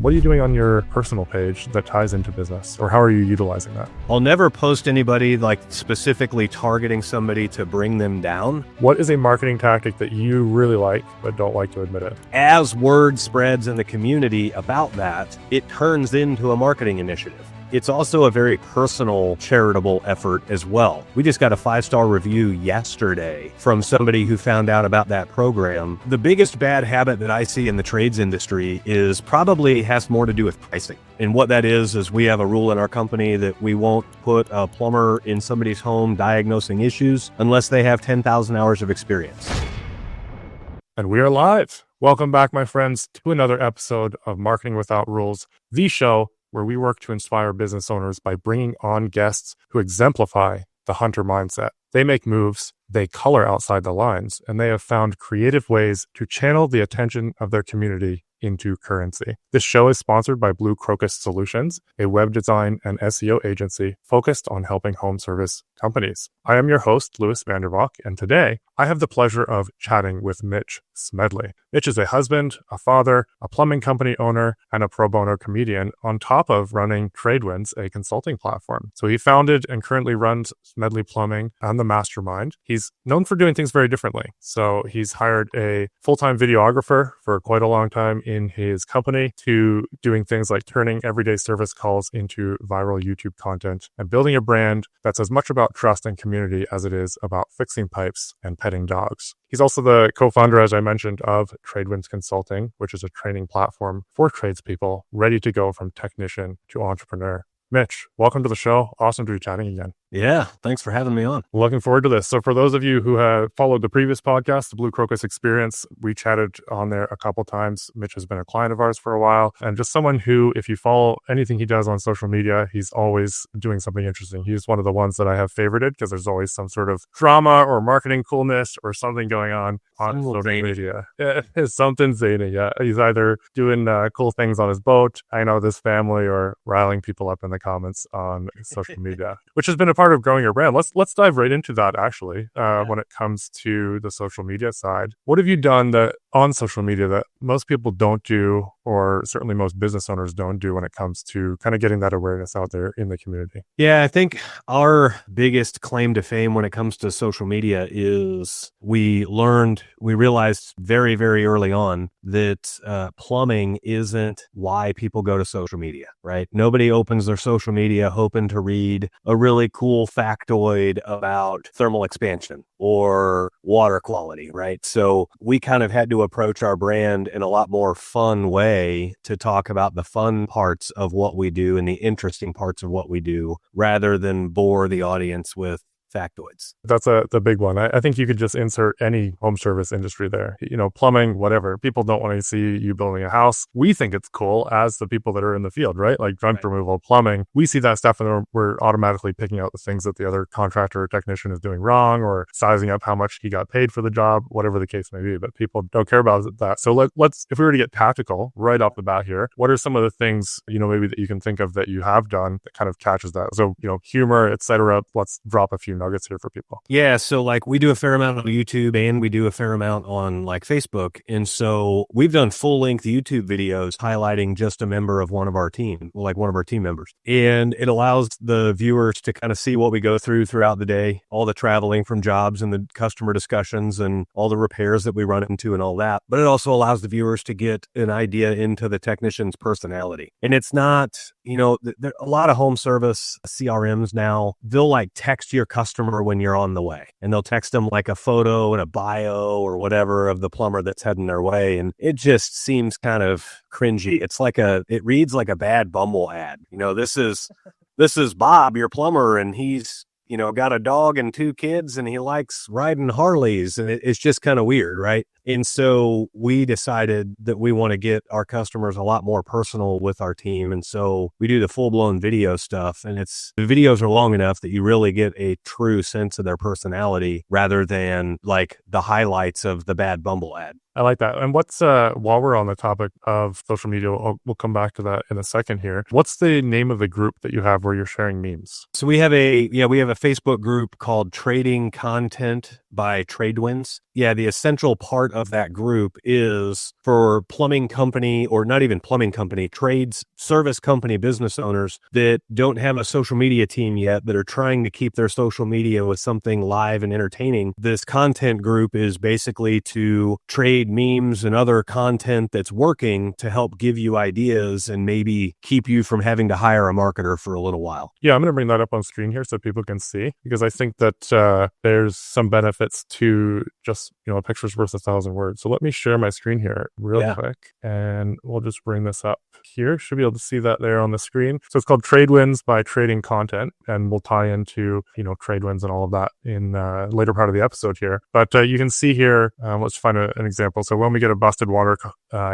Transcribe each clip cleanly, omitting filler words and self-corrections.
What are you doing on your personal page that ties into business, or how are you utilizing that? I'll never post anybody like specifically targeting somebody to bring them down. What is a marketing tactic that you really like but don't like to admit it? As word spreads in the community about that, it turns into a marketing initiative. It's also a very personal, charitable effort as well. We just got a 5-star review yesterday from somebody who found out about that program. The biggest bad habit that I see in the trades industry is probably has more to do with pricing. And what that is we have a rule in our company that we won't put a plumber in somebody's home diagnosing issues unless they have 10,000 hours of experience. And we are live. Welcome back, my friends, to another episode of Marketing Without Rules, the show where we work to inspire business owners by bringing on guests who exemplify the hunter mindset. They make moves, they color outside the lines, and they have found creative ways to channel the attention of their community into currency. This show is sponsored by Blue Crocus Solutions, a web design and SEO agency focused on helping home service companies. I am your host, Lewis Vandervalk, and today I have the pleasure of chatting with Mitch Smedley. Mitch is a husband, a father, a plumbing company owner, and a pro bono comedian on top of running Tradewinds, a consulting platform. So he founded and currently runs Smedley Plumbing and the Mastermind. He's known for doing things very differently. So he's hired a full-time videographer for quite a long time in his company to doing things like turning everyday service calls into viral YouTube content and building a brand that's as much about trust and community as it is about fixing pipes and petting dogs. He's also the co-founder, as I mentioned, of Tradewinds Consulting, which is a training platform for tradespeople ready to go from technician to entrepreneur. Mitch, welcome to the show. Awesome to be chatting again. Yeah, thanks for having me on. Looking forward to this. So for those of you who have followed the previous podcast, the Blue Crocus Experience, we chatted on there a couple times. Mitch has been a client of ours for a while, and just someone who, if you follow anything he does on social media, he's always doing something interesting. He's one of the ones that I have favorited because there's always some sort of drama or marketing coolness or something going on social media. It's something zany, yeah. He's either doing cool things on his boat, hanging out with his family, or riling people up in the comments on social media, which has been a part of growing your brand. Let's dive right into that actually. When it comes to the social media side, what have you done that on social media that most people don't do, or certainly most business owners don't do when it comes to kind of getting that awareness out there in the community? Yeah, I think our biggest claim to fame when it comes to social media is we realized very, very early on that plumbing isn't why people go to social media, right? Nobody opens their social media hoping to read a really cool factoid about thermal expansion or water quality, right? So we kind of had to approach our brand in a lot more fun way to talk about the fun parts of what we do and the interesting parts of what we do rather than bore the audience with factoids. That's the big one. I think you could just insert any home service industry there. Plumbing, whatever. People don't want to see you building a house. We think it's cool as the people that are in the field, right? Like grunt removal, plumbing. We see that stuff and we're automatically picking out the things that the other contractor or technician is doing wrong or sizing up how much he got paid for the job, whatever the case may be. But people don't care about that. So let's, if we were to get tactical right off the bat here, what are some of the things, maybe that you can think of that you have done that kind of catches that? So, humor, etc. Let's drop a few nuggets here for people. Yeah. So like we do a fair amount on YouTube and we do a fair amount on like Facebook. And so we've done full length YouTube videos highlighting just a member of one of our team, like one of our team members. And it allows the viewers to kind of see what we go through throughout the day, all the traveling from jobs and the customer discussions and all the repairs that we run into and all that. But it also allows the viewers to get an idea into the technician's personality. And it's not, a lot of home service CRMs now, they'll like text your customer when you're on the way, and they'll text them like a photo and a bio or whatever of the plumber that's heading their way. And it just seems kind of cringy. It reads like a bad Bumble ad. This is Bob, your plumber, and he's, got a dog and 2 kids and he likes riding Harleys, and it's just kind of weird, right? And so we decided that we want to get our customers a lot more personal with our team. And so we do the full-blown video stuff, and the videos are long enough that you really get a true sense of their personality rather than like the highlights of the bad Bumble ad. I like that. And what's, while we're on the topic of social media, we'll come back to that in a second here. What's the name of the group that you have where you're sharing memes? So we have a Facebook group called Trading Content by Tradewinds. Yeah, the essential part of that group is for plumbing company, or not even plumbing company, trades, service company business owners that don't have a social media team yet, that are trying to keep their social media with something live and entertaining. This content group is basically to trade memes and other content that's working to help give you ideas and maybe keep you from having to hire a marketer for a little while. Yeah, I'm going to bring that up on screen here so people can see, because I think that there's some benefits to just, a picture's worth 1,000 words. So let me share my screen here real quick, and we'll just bring this up here. Should be able to see that there on the screen. So it's called Tradewinds by Trading Content, and we'll tie into, Tradewinds and all of that in later part of the episode here. But you can see here, let's find an example. So when we get a busted water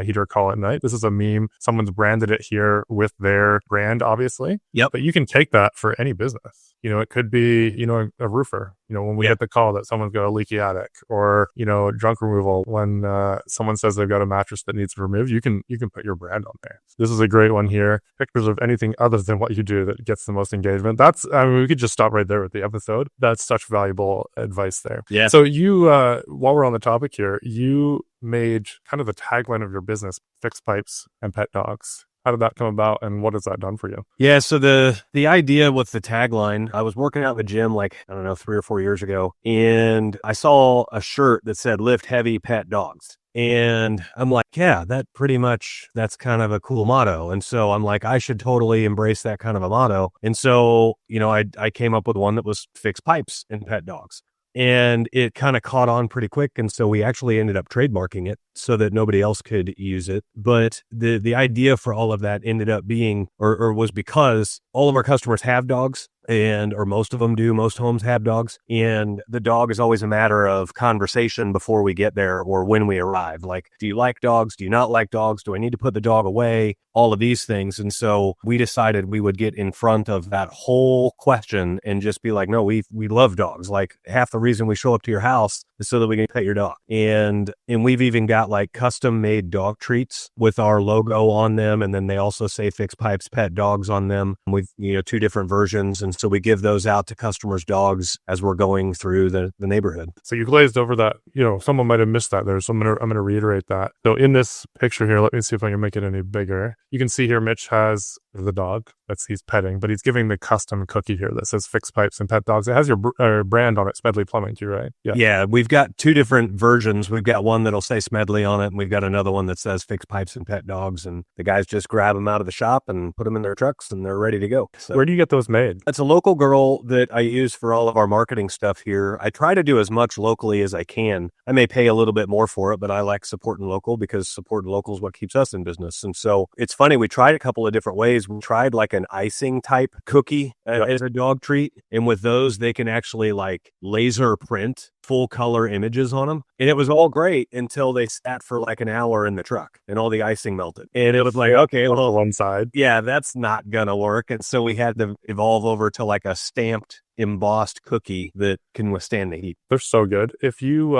heater call at night, this is a meme. Someone's branded it here with their brand, obviously. Yep. But you can take that for any business. It could be, a roofer, when we get the call that someone's got a leaky attic, or, junk removal, when someone says they've got a mattress that needs removed, you can put your brand on there. This is a great one here. Pictures of anything other than what you do that gets the most engagement. We could just stop right there with the episode. That's such valuable advice there. Yeah. So you, while we're on the topic here, you made kind of the tagline of your business, fix pipes and pet dogs. How did that come about, and what has that done for you? Yeah, so the idea with the tagline, I was working out in the gym 3 or 4 years ago, and I saw a shirt that said lift heavy, pet dogs. And I'm like, yeah, that's kind of a cool motto. And so I'm like, I should totally embrace that kind of a motto. And so, I came up with one that was fix pipes and pet dogs. And it kind of caught on pretty quick. And so we actually ended up trademarking it so that nobody else could use it. But the idea for all of that ended up being, or was because all of our customers have dogs. Or most of them do. Most homes have dogs. And the dog is always a matter of conversation before we get there or when we arrive. Like, do you like dogs? Do you not like dogs? Do I need to put the dog away? All of these things. And so we decided we would get in front of that whole question and just be like, no, we love dogs. Like, half the reason we show up to your house is so that we can pet your dog. And we've even got custom made dog treats with our logo on them. And then they also say fix pipes, pet dogs on them with, 2 different versions. And so we give those out to customers' dogs as we're going through the neighborhood. So you glazed over that, someone might have missed that there. So I'm going to reiterate that. So in this picture here, let me see if I can make it any bigger. You can see here, Mitch has the dog he's petting, but he's giving the custom cookie here that says fix pipes and pet dogs. It has your brand on it, Smedley Plumbing too, right? Yeah. We've got 2 different versions. We've got one that'll say Smedley on it, and we've got another one that says fix pipes and pet dogs. And the guys just grab them out of the shop and put them in their trucks, and they're ready to go. So, where do you get those made? It's a local girl that I use for all of our marketing stuff here. I try to do as much locally as I can. I may pay a little bit more for it, but I like supporting local because supporting local is what keeps us in business. And so it's funny. We tried a couple of different ways. We tried an icing type cookie as a dog treat. And with those, they can actually laser print full color images on them. And it was all great until they sat for an hour in the truck and all the icing melted. And it was okay, well, one side. Yeah, that's not going to work. And so we had to evolve over to a stamped embossed cookie that can withstand the heat. They're so good. If you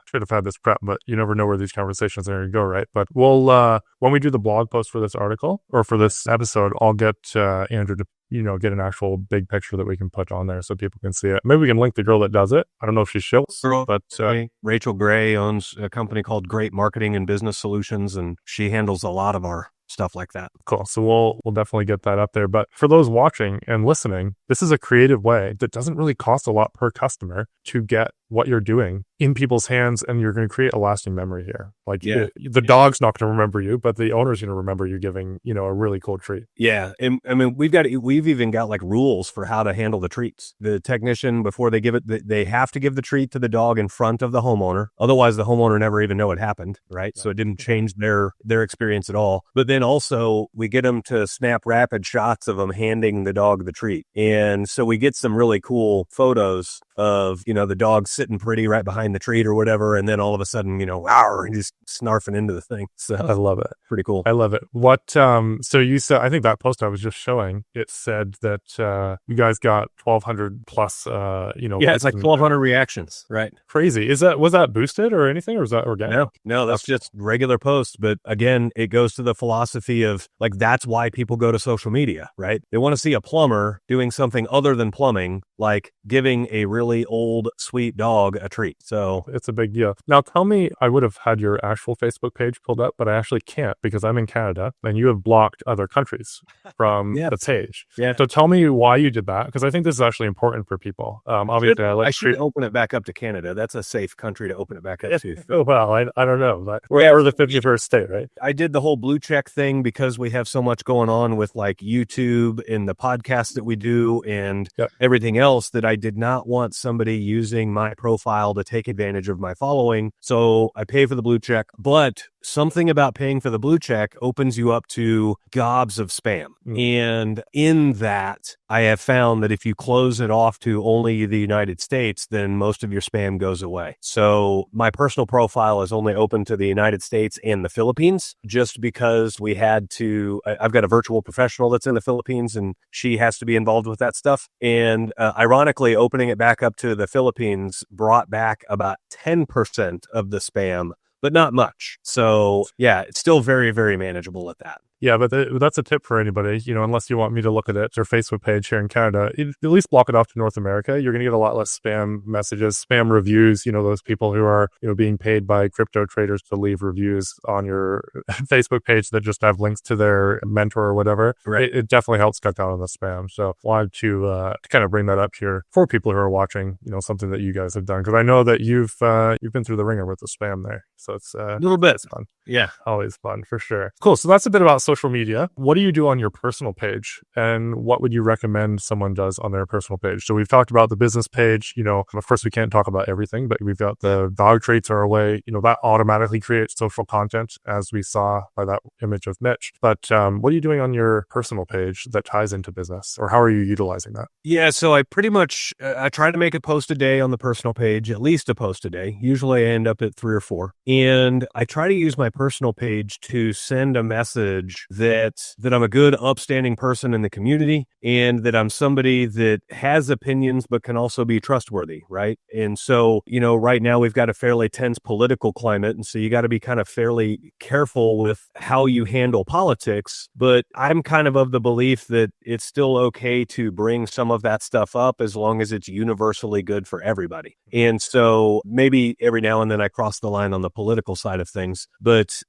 should have had this prep, but you never know where these conversations are going to go, right? But we'll when we do the blog post for this article or for this episode, I'll get Andrew to get an actual big picture that we can put on there so people can see it. Maybe we can link the girl that does it. I don't know if she shills, but Rachel Gray owns a company called Great Marketing and Business Solutions, and she handles a lot of our stuff like that. Cool. So we'll definitely get that up there. But for those watching and listening, this is a creative way that doesn't really cost a lot per customer to get what you're doing in people's hands, and you're going to create a lasting memory here. The dog's not going to remember you, but the owner's going to remember you giving, a really cool treat. Yeah. And I mean, we've even got rules for how to handle the treats. The technician, before they give it, they have to give the treat to the dog in front of the homeowner. Otherwise, the homeowner never even know it happened, right? So it didn't change their experience at all. But then also we get them to snap rapid shots of them handing the dog the treat. And so we get some really cool photos of, the dog sitting pretty right behind the treat or whatever. And then all of a sudden, wow, he's snarfing into the thing. So I love it. Pretty cool. I love it. What, so you said, I think that post I was just showing, it said that you guys got 1,200 plus, Yeah, it's 1,200 reactions, right? Crazy. Was that boosted or anything, or was that organic? No, that's just regular posts. But again, it goes to the philosophy of that's why people go to social media, right? They want to see a plumber doing something other than plumbing like giving a really old, sweet dog a treat. So it's a big deal. Now tell me, I would have had your actual Facebook page pulled up, but I actually can't because I'm in Canada and you have blocked other countries from the page. Yeah. So tell me why you did that, because I think this is actually important for people. Obviously, I should open it back up to Canada. That's a safe country to open it back up to. Oh, well, I don't know, but we're the 51st state, right? I did the whole blue check thing because we have so much going on with like YouTube and the podcast that we do and everything else that I did not want somebody using my profile to take advantage of my following. So I pay for the blue check, but something about paying for the blue check opens you up to gobs of spam. And in that, I have found that if you close it off to only the United States, then most of your spam goes away. So my personal profile is only open to the United States and the Philippines, just because we had to, I've got a virtual professional that's in the Philippines and she has to be involved with that stuff. And ironically, opening it back up to the Philippines brought back about 10% of the spam, but not much. So yeah, it's still very, very manageable at that. Yeah, but that's a tip for anybody, unless you want me to look at it, their Facebook page here in Canada, at least block it off to North America. You're going to get a lot less spam messages, spam reviews, those people who are, being paid by crypto traders to leave reviews on your Facebook page that just have links to their mentor or whatever. Right. It definitely helps cut down on the spam. So wanted to kind of bring that up here for people who are watching, something that you guys have done. Because I know that you've been through the ringer with the spam there. So it's a little bit fun. Yeah. Always fun for sure. Cool. So that's a bit about social media. What do you do on your personal page, and what would you recommend someone does on their personal page? So we've talked about the business page. Of course we can't talk about everything, but we've got the dog treats are away. That automatically creates social content, as we saw by that image of Mitch. But what are you doing on your personal page that ties into business, or how are you utilizing that? Yeah. So I pretty much, I try to make a post a day on the personal page, at least a post a day. Usually I end up at 3 or 4. And I try to use my personal page to send a message that I'm a good, upstanding person in the community, and that I'm somebody that has opinions but can also be trustworthy, right? And so, right now we've got a fairly tense political climate, and so you got to be kind of fairly careful with how you handle politics. But I'm kind of the belief that it's still okay to bring some of that stuff up as long as it's universally good for everybody. And so maybe every now and then I cross the line on the political side of things, but,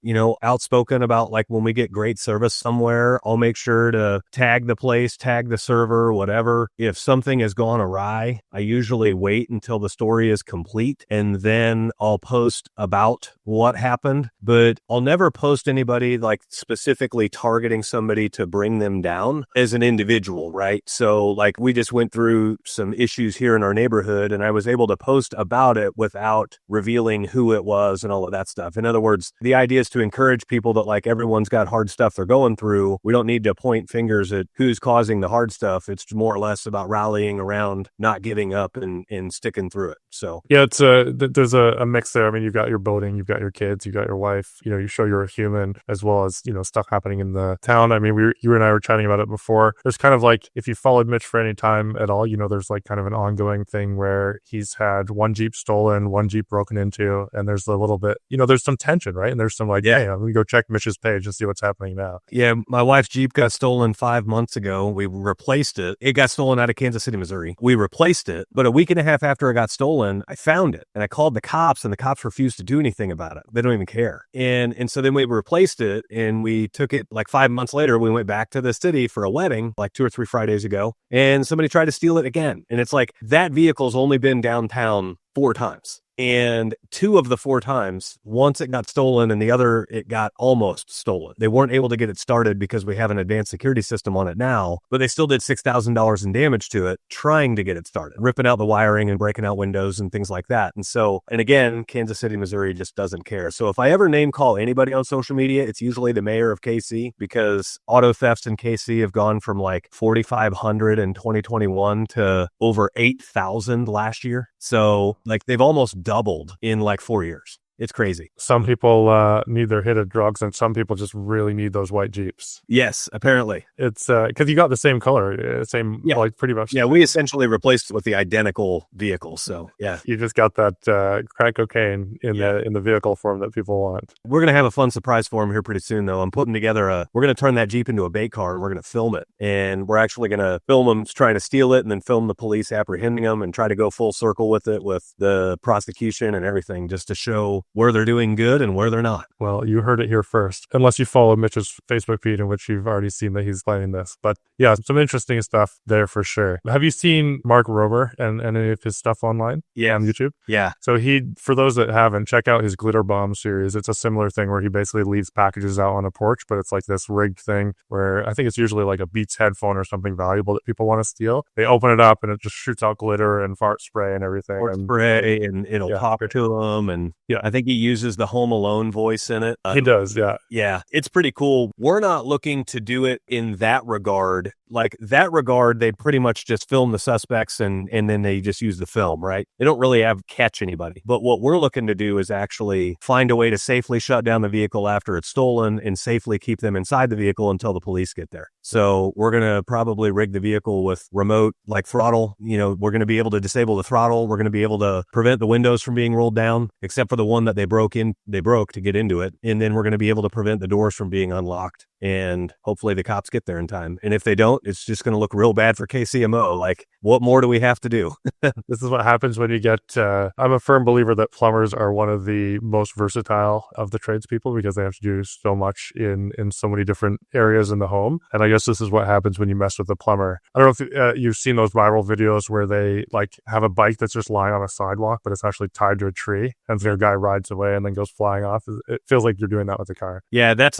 outspoken about like when we get great service somewhere, I'll make sure to tag the place, tag the server, whatever. If something has gone awry, I usually wait until the story is complete and then I'll post about what happened, but I'll never post anybody like specifically targeting somebody to bring them down as an individual, right? So like we just went through some issues here in our neighborhood and I was able to post about it without revealing who it was and all of that stuff. In other words, the idea is to encourage people that like everyone's got hard stuff they're going through. We don't need to point fingers at who's causing the hard stuff. It's more or less about rallying around, not giving up and sticking through it. So yeah, there's a mix there. I mean, you've got your boating, you've got your kids, you've got your wife, you show you're a human, as well as, stuff happening in the town. I mean, you and I were chatting about it before. There's kind of like, if you followed Mitch for any time at all, there's like kind of an ongoing thing where he's had one Jeep stolen, one Jeep broken into, and there's a little bit, there's some tension, right? And there's some like, hey, I'm going to go check Mitch's page and see what's happening now. Yeah, my wife's Jeep got stolen 5 months ago. We replaced it. It got stolen out of Kansas City, Missouri. We replaced it, but a week and a half after it got stolen, I found it and I called the cops and the cops refused to do anything about it. They don't even care. And so then we replaced it and we took it like 5 months later. We went back to the city for a wedding like 2 or 3 Fridays ago and somebody tried to steal it again. And it's like that vehicle's only been downtown 4 times. And 2 of the 4 times, once it got stolen and the other, it got almost stolen. They weren't able to get it started because we have an advanced security system on it now, but they still did $6,000 in damage to it trying to get it started, ripping out the wiring and breaking out windows and things like that. And so, and again, Kansas City, Missouri just doesn't care. So if I ever name call anybody on social media, it's usually the mayor of KC, because auto thefts in KC have gone from like 4,500 in 2021 to over 8,000 last year. So like they've almost doubled in like 4 years. It's crazy. Some people need their hit of drugs, and some people just really need those white Jeeps. Yes, apparently. It's because you got the same color, same, Yeah. like pretty much. Yeah, we essentially replaced it with the identical vehicle. So yeah, You just got that crack cocaine in the vehicle form that people want. we're gonna have a fun surprise for him here pretty soon, though. I'm putting together we're gonna turn that Jeep into a bait car, and we're gonna film it, and we're actually gonna film them trying to steal it, and then film the police apprehending them, and try to go full circle with it with the prosecution and everything, just to show where they're doing good and where they're not. Well, you heard it here first, unless you follow Mitch's Facebook feed, in which you've already seen that he's planning this. But yeah, some interesting stuff there for sure. Have you seen Mark Rober and any of his stuff online? Yeah. On YouTube? Yeah. So for those that haven't, check out his Glitter Bomb series. It's a similar thing where he basically leaves packages out on a porch, but it's like this rigged thing where I think it's usually like a Beats headphone or something valuable that people want to steal. They open it up and it just shoots out glitter and fart spray and everything. Spray, and it'll talk to him. And I think he uses the Home Alone voice in it. He does, yeah. Yeah, it's pretty cool. We're not looking to do it in that regard. Like that regard, they pretty much just film the suspects and then they just use the film, right? They don't really catch anybody. But what we're looking to do is actually find a way to safely shut down the vehicle after it's stolen and safely keep them inside the vehicle until the police get there. So we're going to probably rig the vehicle with remote like throttle. We're going to be able to disable the throttle. We're going to be able to prevent the windows from being rolled down, except for the one that they broke to get into it. And then we're going to be able to prevent the doors from being unlocked. And hopefully the cops get there in time. And if they don't, it's just going to look real bad for KCMO. Like, what more do we have to do? This is what happens when you get, I'm a firm believer that plumbers are one of the most versatile of the tradespeople because they have to do so much in so many different areas in the home. And I guess this is what happens when you mess with a plumber. I don't know if you've seen those viral videos where they like have a bike that's just lying on a sidewalk, but it's actually tied to a tree. And their guy rides away and then goes flying off. It feels like you're doing that with a car. Yeah, that's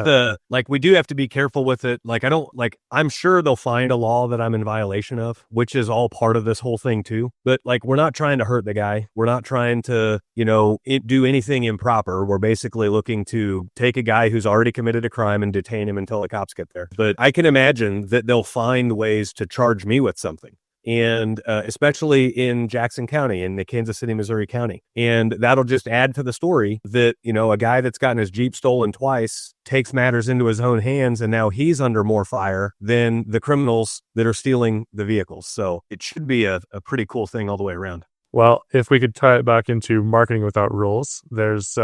we do have to be careful with it. I'm sure they'll find a law that I'm in violation of, which is all part of this whole thing too. But we're not trying to hurt the guy. We're not trying to, do anything improper. We're basically looking to take a guy who's already committed a crime and detain him until the cops get there. But I can imagine that they'll find ways to charge me with something. And especially in Jackson County, in the Kansas City, Missouri County. And that'll just add to the story that, a guy that's gotten his Jeep stolen twice takes matters into his own hands, and now he's under more fire than the criminals that are stealing the vehicles. So it should be a pretty cool thing all the way around. Well, if we could tie it back into marketing without rules, there's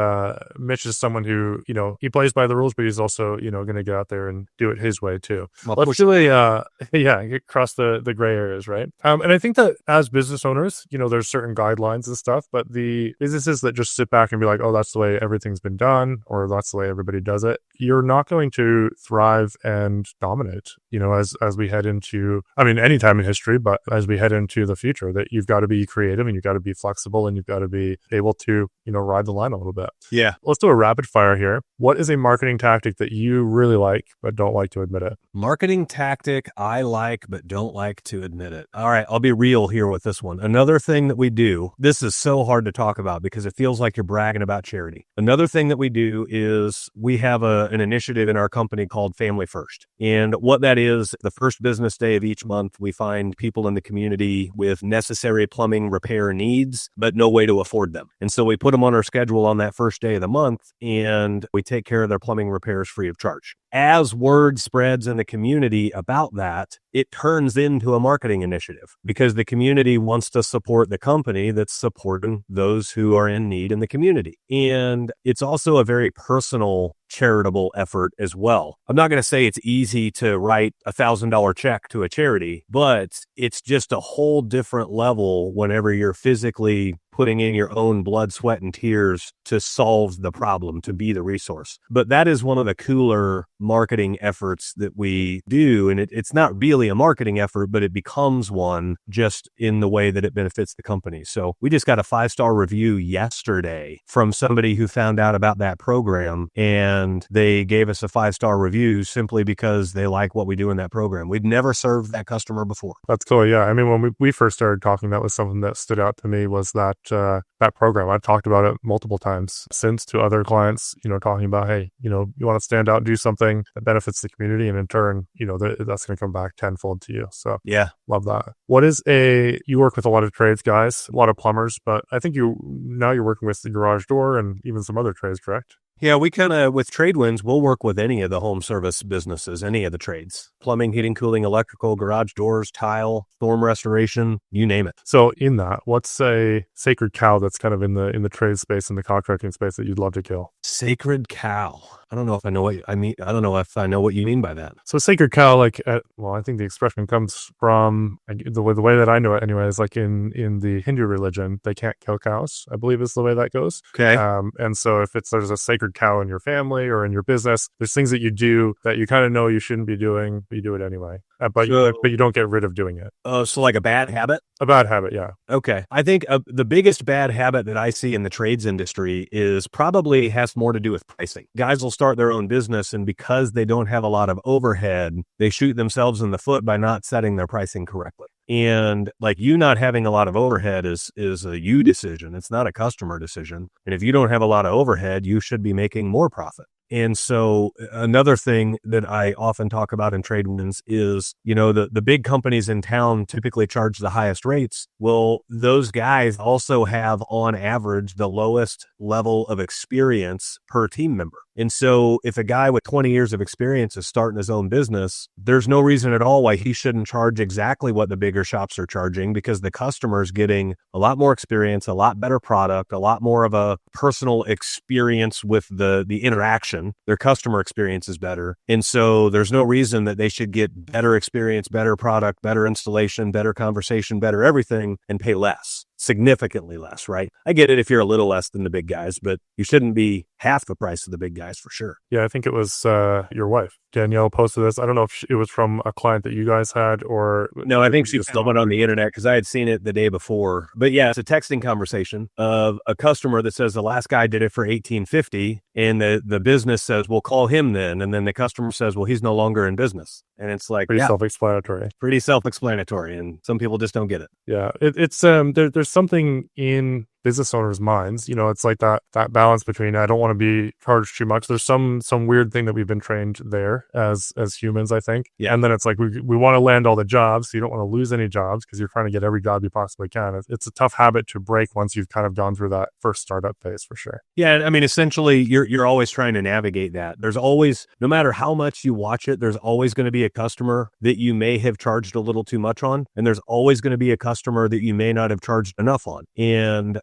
Mitch is someone who, he plays by the rules, but he's also, going to get out there and do it his way too. Let's really, get across the gray areas, right? And I think that as business owners, there's certain guidelines and stuff, but the businesses that just sit back and be like, oh, that's the way everything's been done, or that's the way everybody does it, you're not going to thrive and dominate, as we head into, any time in history, but as we head into the future, that you've got to be creative and you've got to be flexible and you've got to be able to, ride the line a little bit. Yeah. Let's do a rapid fire here. What is a marketing tactic that you really like, but don't like to admit it? Marketing tactic I like, but don't like to admit it. All right. I'll be real here with this one. Another thing that we do, this is so hard to talk about because it feels like you're bragging about charity. Another thing that we do is we have an initiative in our company called Family First. And what that is, the first business day of each month, we find people in the community with necessary plumbing repair needs, but no way to afford them. And so we put them on our schedule on that first day of the month, and we take care of their plumbing repairs free of charge. As word spreads in the community about that, it turns into a marketing initiative because the community wants to support the company that's supporting those who are in need in the community. And it's also a very personal charitable effort as well. I'm not going to say it's easy to write $1,000 check to a charity, but it's just a whole different level whenever you're physically putting in your own blood, sweat, and tears to solve the problem, to be the resource. But that is one of the cooler marketing efforts that we do. And it's not really a marketing effort, but it becomes one just in the way that it benefits the company. So we just got a 5-star review yesterday from somebody who found out about that program, and they gave us a 5-star review simply because they like what we do in that program. We'd never served that customer before. That's cool. Yeah. When we first started talking, that was something that stood out to me, was that that program. I've talked about it multiple times since to other clients, talking about, hey, you want to stand out, do something that benefits the community, and in turn, that's going to come back tenfold to you. So yeah, love that. You work with a lot of trades guys, a lot of plumbers, but I think you're working with the garage door and even some other trades, correct? Yeah, we kind of, with Tradewinds, we'll work with any of the home service businesses, any of the trades: plumbing, heating, cooling, electrical, garage doors, tile, storm restoration, you name it. So in that, what's a sacred cow that's kind of in the trade space, in the contracting space, that you'd love to kill? Sacred cow. I don't know if I know what I mean. I don't know if I know what you mean by that. So sacred cow, I think the expression comes from the way that I know it anyway, is like in the Hindu religion, they can't kill cows, I believe is the way that goes. Okay. And so if there's a sacred cow in your family or in your business, there's things that you do that you kind of know you shouldn't be doing, but you do it anyway. But you don't get rid of doing it. Oh, so like a bad habit? A bad habit, yeah. Okay. I think the biggest bad habit that I see in the trades industry probably has more to do with pricing. Guys will start their own business, and because they don't have a lot of overhead, they shoot themselves in the foot by not setting their pricing correctly. And like, you not having a lot of overhead is a you decision. It's not a customer decision. And if you don't have a lot of overhead, you should be making more profit. And so another thing that I often talk about in Tradewinds is, the big companies in town typically charge the highest rates. Well, those guys also have on average the lowest level of experience per team member. And so if a guy with 20 years of experience is starting his own business, there's no reason at all why he shouldn't charge exactly what the bigger shops are charging, because the customer is getting a lot more experience, a lot better product, a lot more of a personal experience with the interaction. Their customer experience is better. And so there's no reason that they should get better experience, better product, better installation, better conversation, better everything, and pay less. Significantly less, right? I get it if you're a little less than the big guys, but you shouldn't be half the price of the big guys for sure. Yeah, I think it was your wife, Danielle, posted this. I don't know if it was from a client that you guys had or... No, I think she filmed it on the internet because I had seen it the day before. But yeah, it's a texting conversation of a customer that says the last guy did it for $1,850, and the business says, well, call him then. And then the customer says, well, he's no longer in business. And it's like... Pretty self-explanatory. Pretty self-explanatory, and some people just don't get it. Yeah, it's there's something in business owners' minds, it's like that balance between, I don't want to be charged too much. There's some weird thing that we've been trained there as humans, I think. Yeah. And then it's like we want to land all the jobs, so you don't want to lose any jobs because you're trying to get every job you possibly can. It's a tough habit to break once you've kind of gone through that first startup phase, for sure. Yeah, I mean, essentially, you're always trying to navigate that. There's always, no matter how much you watch it, there's always going to be a customer that you may have charged a little too much on, and there's always going to be a customer that you may not have charged enough on. And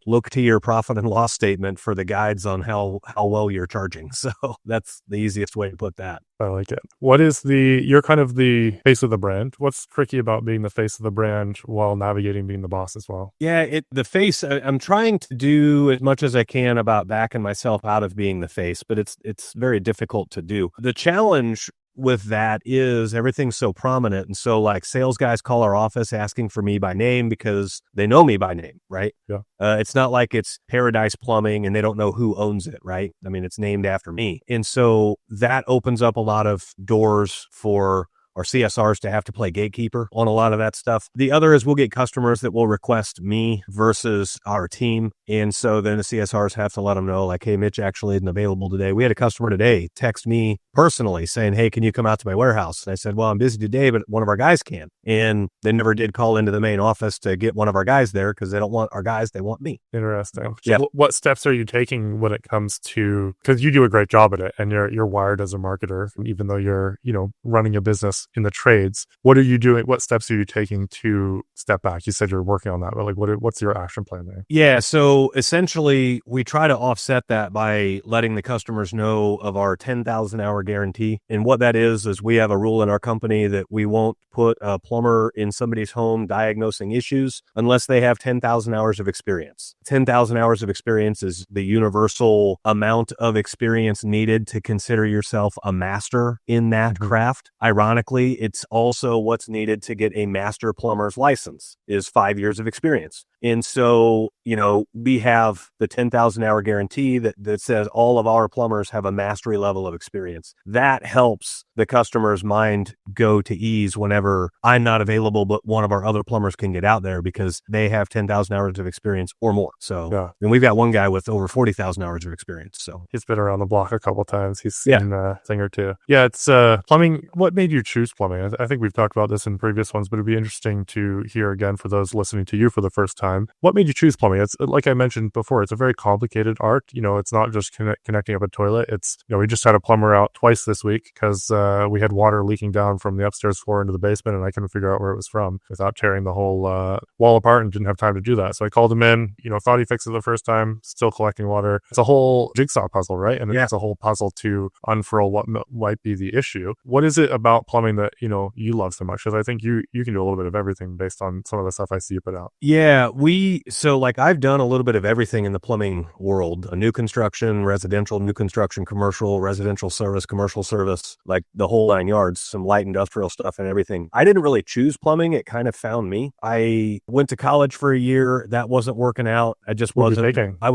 look to your profit and loss statement for the guides on how well you're charging. So that's the easiest way to put that. I like it. You're kind of the face of the brand. What's tricky about being the face of the brand while navigating being the boss as well? Yeah, the face, I'm trying to do as much as I can about backing myself out of being the face, but it's very difficult to do. The challenge with that is everything's so prominent. And so like sales guys call our office asking for me by name because they know me by name, right? Yeah. It's not like it's Paradise Plumbing and they don't know who owns it, right? I mean, it's named after me. And so that opens up a lot of doors for our CSRs to have to play gatekeeper on a lot of that stuff. The other is we'll get customers that will request me versus our team. And so then the CSRs have to let them know, like, hey, Mitch actually isn't available today. We had a customer today text me personally saying, hey, can you come out to my warehouse? And I said, well, I'm busy today, but one of our guys can. And they never did call into the main office to get one of our guys there because they don't want our guys, they want me. Interesting. Yeah. So what steps are you taking when it comes to, because you do a great job at it and you're wired as a marketer, even though you're, running a business in the trades, what are you doing? What steps are you taking to step back? You said you're working on that, but like, what's your action plan there? Yeah. So essentially we try to offset that by letting the customers know of our 10,000 hour guarantee. And what that is we have a rule in our company that we won't put a plumber in somebody's home diagnosing issues unless they have 10,000 hours of experience. 10,000 hours of experience is the universal amount of experience needed to consider yourself a master in that craft. Ironically, it's also what's needed to get a master plumber's license is 5 years of experience. And so, we have the 10,000 hour guarantee that says all of our plumbers have a mastery level of experience. That helps the customer's mind go to ease whenever I'm not available, but one of our other plumbers can get out there because they have 10,000 hours of experience or more. So, and we've got one guy with over 40,000 hours of experience. So he's been around the block a couple of times. He's seen a thing or two. Yeah, it's plumbing. What made you choose plumbing? I think we've talked about this in previous ones, but it'd be interesting to hear again for those listening to you for the first time. What made you choose plumbing? It's like I mentioned before, it's a very complicated art. It's not just connecting up a toilet. It's, we just had a plumber out twice this week because we had water leaking down from the upstairs floor into the basement, and I couldn't figure out where it was from without tearing the whole wall apart, and didn't have time to do that. So I called him in, thought he fixed it the first time, still collecting water. It's a whole jigsaw puzzle, right? And it's a whole puzzle to unfurl what might be the issue. What is it about plumbing that, you love so much? Because I think you can do a little bit of everything based on some of the stuff I see you put out. Yeah, I've done a little bit of everything in the plumbing world, new construction, residential, new construction, commercial, residential service, commercial service, like the whole 9 yards, some light industrial stuff and everything. I didn't really choose plumbing. It kind of found me. I went to college for a year. That wasn't working out. I just wasn't. I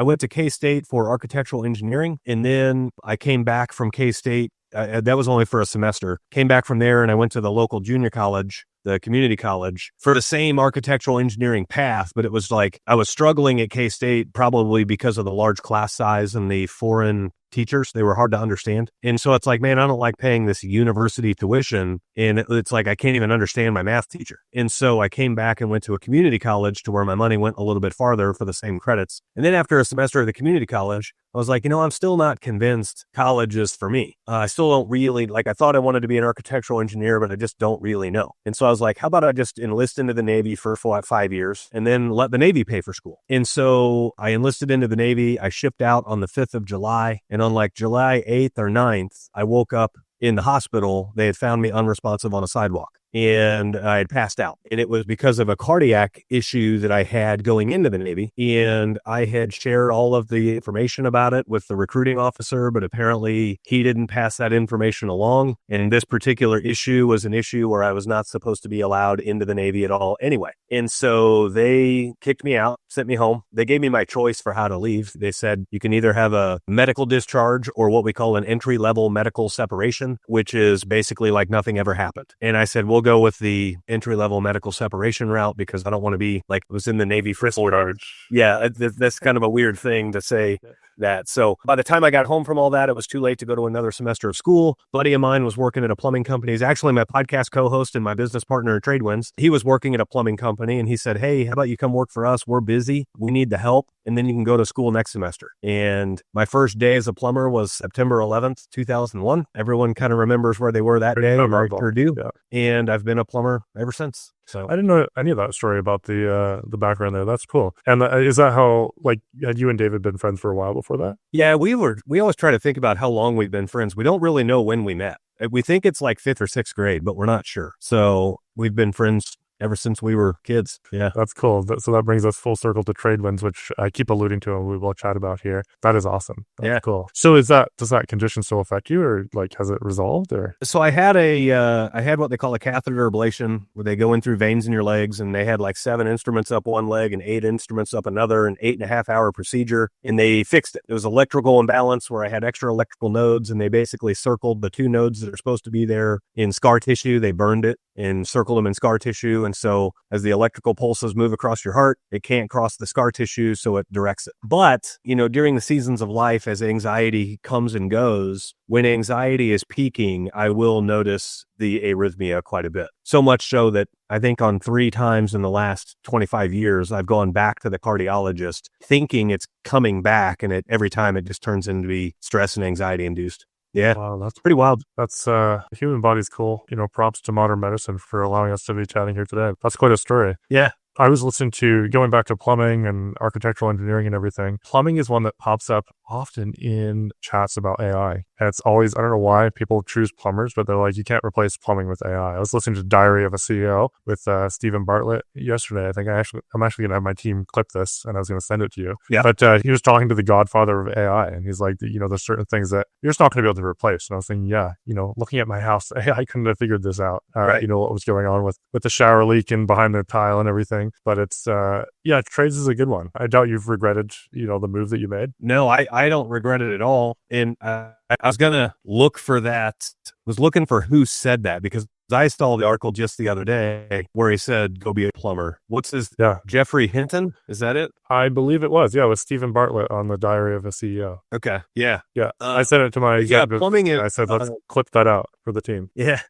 went to K-State for architectural engineering, and then I came back from K-State. That was only for a semester. Came back from there, and I went to the local junior college, the community college, for the same architectural engineering path. But it was like I was struggling at K-State probably because of the large class size and the foreign teachers. They were hard to understand. And so it's like, man, I don't like paying this university tuition. And it's like, I can't even understand my math teacher. And so I came back and went to a community college to where my money went a little bit farther for the same credits. And then after a semester at the community college, I was like, I'm still not convinced college is for me. I still don't really, I thought I wanted to be an architectural engineer, but I just don't really know. And so I was like, how about I just enlist into the Navy for 5 years and then let the Navy pay for school? And so I enlisted into the Navy. I shipped out on the 5th of July. And on July 8th or 9th, I woke up in the hospital. They had found me unresponsive on a sidewalk, and I had passed out. And it was because of a cardiac issue that I had going into the Navy. And I had shared all of the information about it with the recruiting officer, but apparently he didn't pass that information along. And this particular issue was an issue where I was not supposed to be allowed into the Navy at all anyway. And so they kicked me out, sent me home. They gave me my choice for how to leave. They said, you can either have a medical discharge or what we call an entry-level medical separation, which is basically like nothing ever happened. And I said, we'll go with the entry-level medical separation route because I don't want to be I was in the Navy for 4 years. Yeah, that's kind of a weird thing to say that. So by the time I got home from all that, it was too late to go to another semester of school. A buddy of mine was working at a plumbing company. He's actually my podcast co-host and my business partner at Tradewinds. He was working at a plumbing company, and he said, hey, how about you come work for us? We're busy. We need the help. And then you can go to school next semester. And my first day as a plumber was September 11th, 2001. Everyone kind of remembers where they were that day. I sure do. Yeah. And I've been a plumber ever since. So I didn't know any of that story about the background there. That's cool. And is that how, had you and David been friends for a while before that? Yeah, we always try to think about how long we've been friends. We don't really know when we met. We think it's like 5th or 6th grade, but we're not sure. So we've been friends ever since we were kids. Yeah. That's cool. So that brings us full circle to Tradewinds, which I keep alluding to and we will chat about here. That is awesome. That's cool. So does that condition still affect you, or has it resolved, or? So I had what they call a catheter ablation, where they go in through veins in your legs, and they had 7 instruments up one leg and 8 instruments up another, an 8.5 hour procedure, and they fixed it. It was electrical imbalance where I had extra electrical nodes, and they basically circled the 2 nodes that are supposed to be there in scar tissue. They burned it and circled them in scar tissue. And so as the electrical pulses move across your heart, it can't cross the scar tissue, so it directs it. But, during the seasons of life, as anxiety comes and goes, when anxiety is peaking, I will notice the arrhythmia quite a bit. So much so that I think on 3 times in the last 25 years, I've gone back to the cardiologist thinking it's coming back, and every time it just turns into be stress and anxiety induced. Yeah. Wow, that's pretty wild. That's the human body's cool. Props to modern medicine for allowing us to be chatting here today. That's quite a story. Yeah. I was listening to, going back to plumbing and architectural engineering and everything. Plumbing is one that pops up often in chats about AI. And it's always, I don't know why people choose plumbers, but they're like, you can't replace plumbing with AI. I was listening to Diary of a CEO with Stephen Bartlett yesterday. I think I'm actually going to have my team clip this, and I was going to send it to you. Yeah. But he was talking to the godfather of AI, and he's like, there's certain things that you're just not going to be able to replace. And I was thinking, looking at my house, AI couldn't have figured this out. Right. What was going on with the shower leak and behind the tile and everything. thing. But it's, trades is a good one. I doubt you've regretted, the move that you made. No, I don't regret it at all. And I was going to look for that, was looking for who said that, because I saw the article just the other day where he said, go be a plumber. What's his, Jeffrey Hinton? Is that it? I believe it was. Yeah, it was Stephen Bartlett on the Diary of a CEO. Okay. Yeah. Yeah. I sent it to my executive. Plumbing is, I said, let's clip that out for the team. Yeah.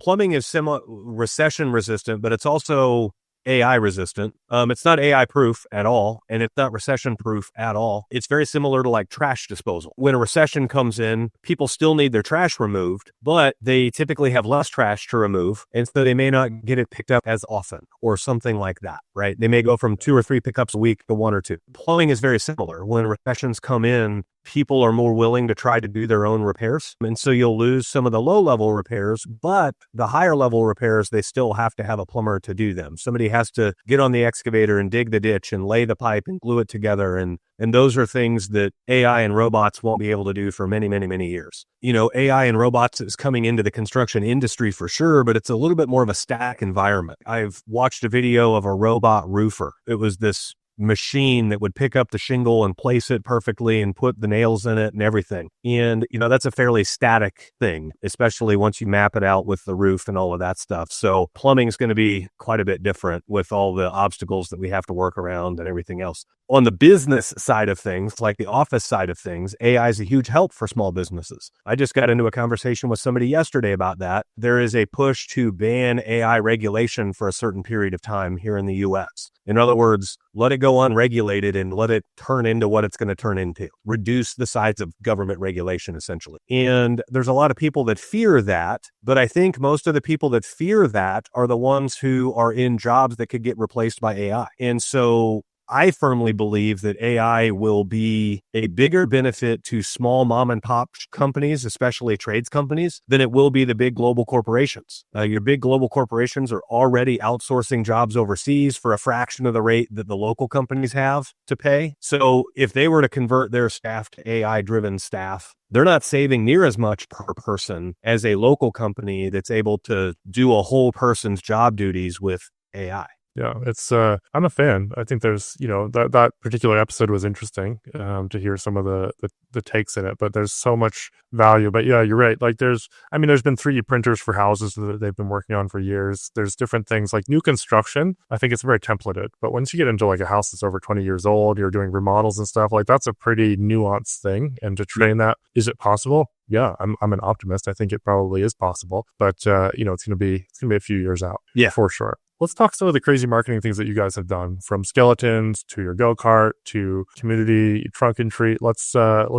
Plumbing is recession resistant, but it's also AI resistant. It's not AI proof at all, and it's not recession proof at all. It's very similar to like trash disposal. When a recession comes in, people still need their trash removed, but they typically have less trash to remove, and so they may not get it picked up as often or something like that, right? They may go from 2 or 3 pickups a week to 1 or 2. Plumbing is very similar. When recessions come in, people are more willing to try to do their own repairs. And so you'll lose some of the low-level repairs, but the higher-level repairs, they still have to have a plumber to do them. Somebody has to get on the excavator and dig the ditch and lay the pipe and glue it together. And those are things that AI and robots won't be able to do for many, many, many years. AI and robots is coming into the construction industry for sure, but it's a little bit more of a static environment. I've watched a video of a robot roofer. It was this machine that would pick up the shingle and place it perfectly and put the nails in it and everything. And, that's a fairly static thing, especially once you map it out with the roof and all of that stuff. So plumbing is going to be quite a bit different with all the obstacles that we have to work around and everything else. On the business side of things, like the office side of things, AI is a huge help for small businesses. I just got into a conversation with somebody yesterday about that. There is a push to ban AI regulation for a certain period of time here in the US. In other words, let it go unregulated and let it turn into what it's going to turn into. Reduce the size of government regulation, essentially. And there's a lot of people that fear that, but I think most of the people that fear that are the ones who are in jobs that could get replaced by AI. And so I firmly believe that AI will be a bigger benefit to small mom and pop companies, especially trades companies, than it will be the big global corporations. Your big global corporations are already outsourcing jobs overseas for a fraction of the rate that the local companies have to pay. So if they were to convert their staff to AI-driven staff, they're not saving near as much per person as a local company that's able to do a whole person's job duties with AI. Yeah, it's I'm a fan. I think there's, that particular episode was interesting to hear some of the takes in it, but there's so much value. But yeah, you're right. Like there's been 3D printers for houses that they've been working on for years. There's different things like new construction. I think it's very templated, but once you get into like a house that's over 20 years old, you're doing remodels and stuff, like that's a pretty nuanced thing. And to train that, is it possible? Yeah, I'm an optimist. I think it probably is possible, but it's going to be a few years out. Yeah, for sure. Let's talk some of the crazy marketing things that you guys have done, from skeletons to your go-kart to community trunk and treat. Let's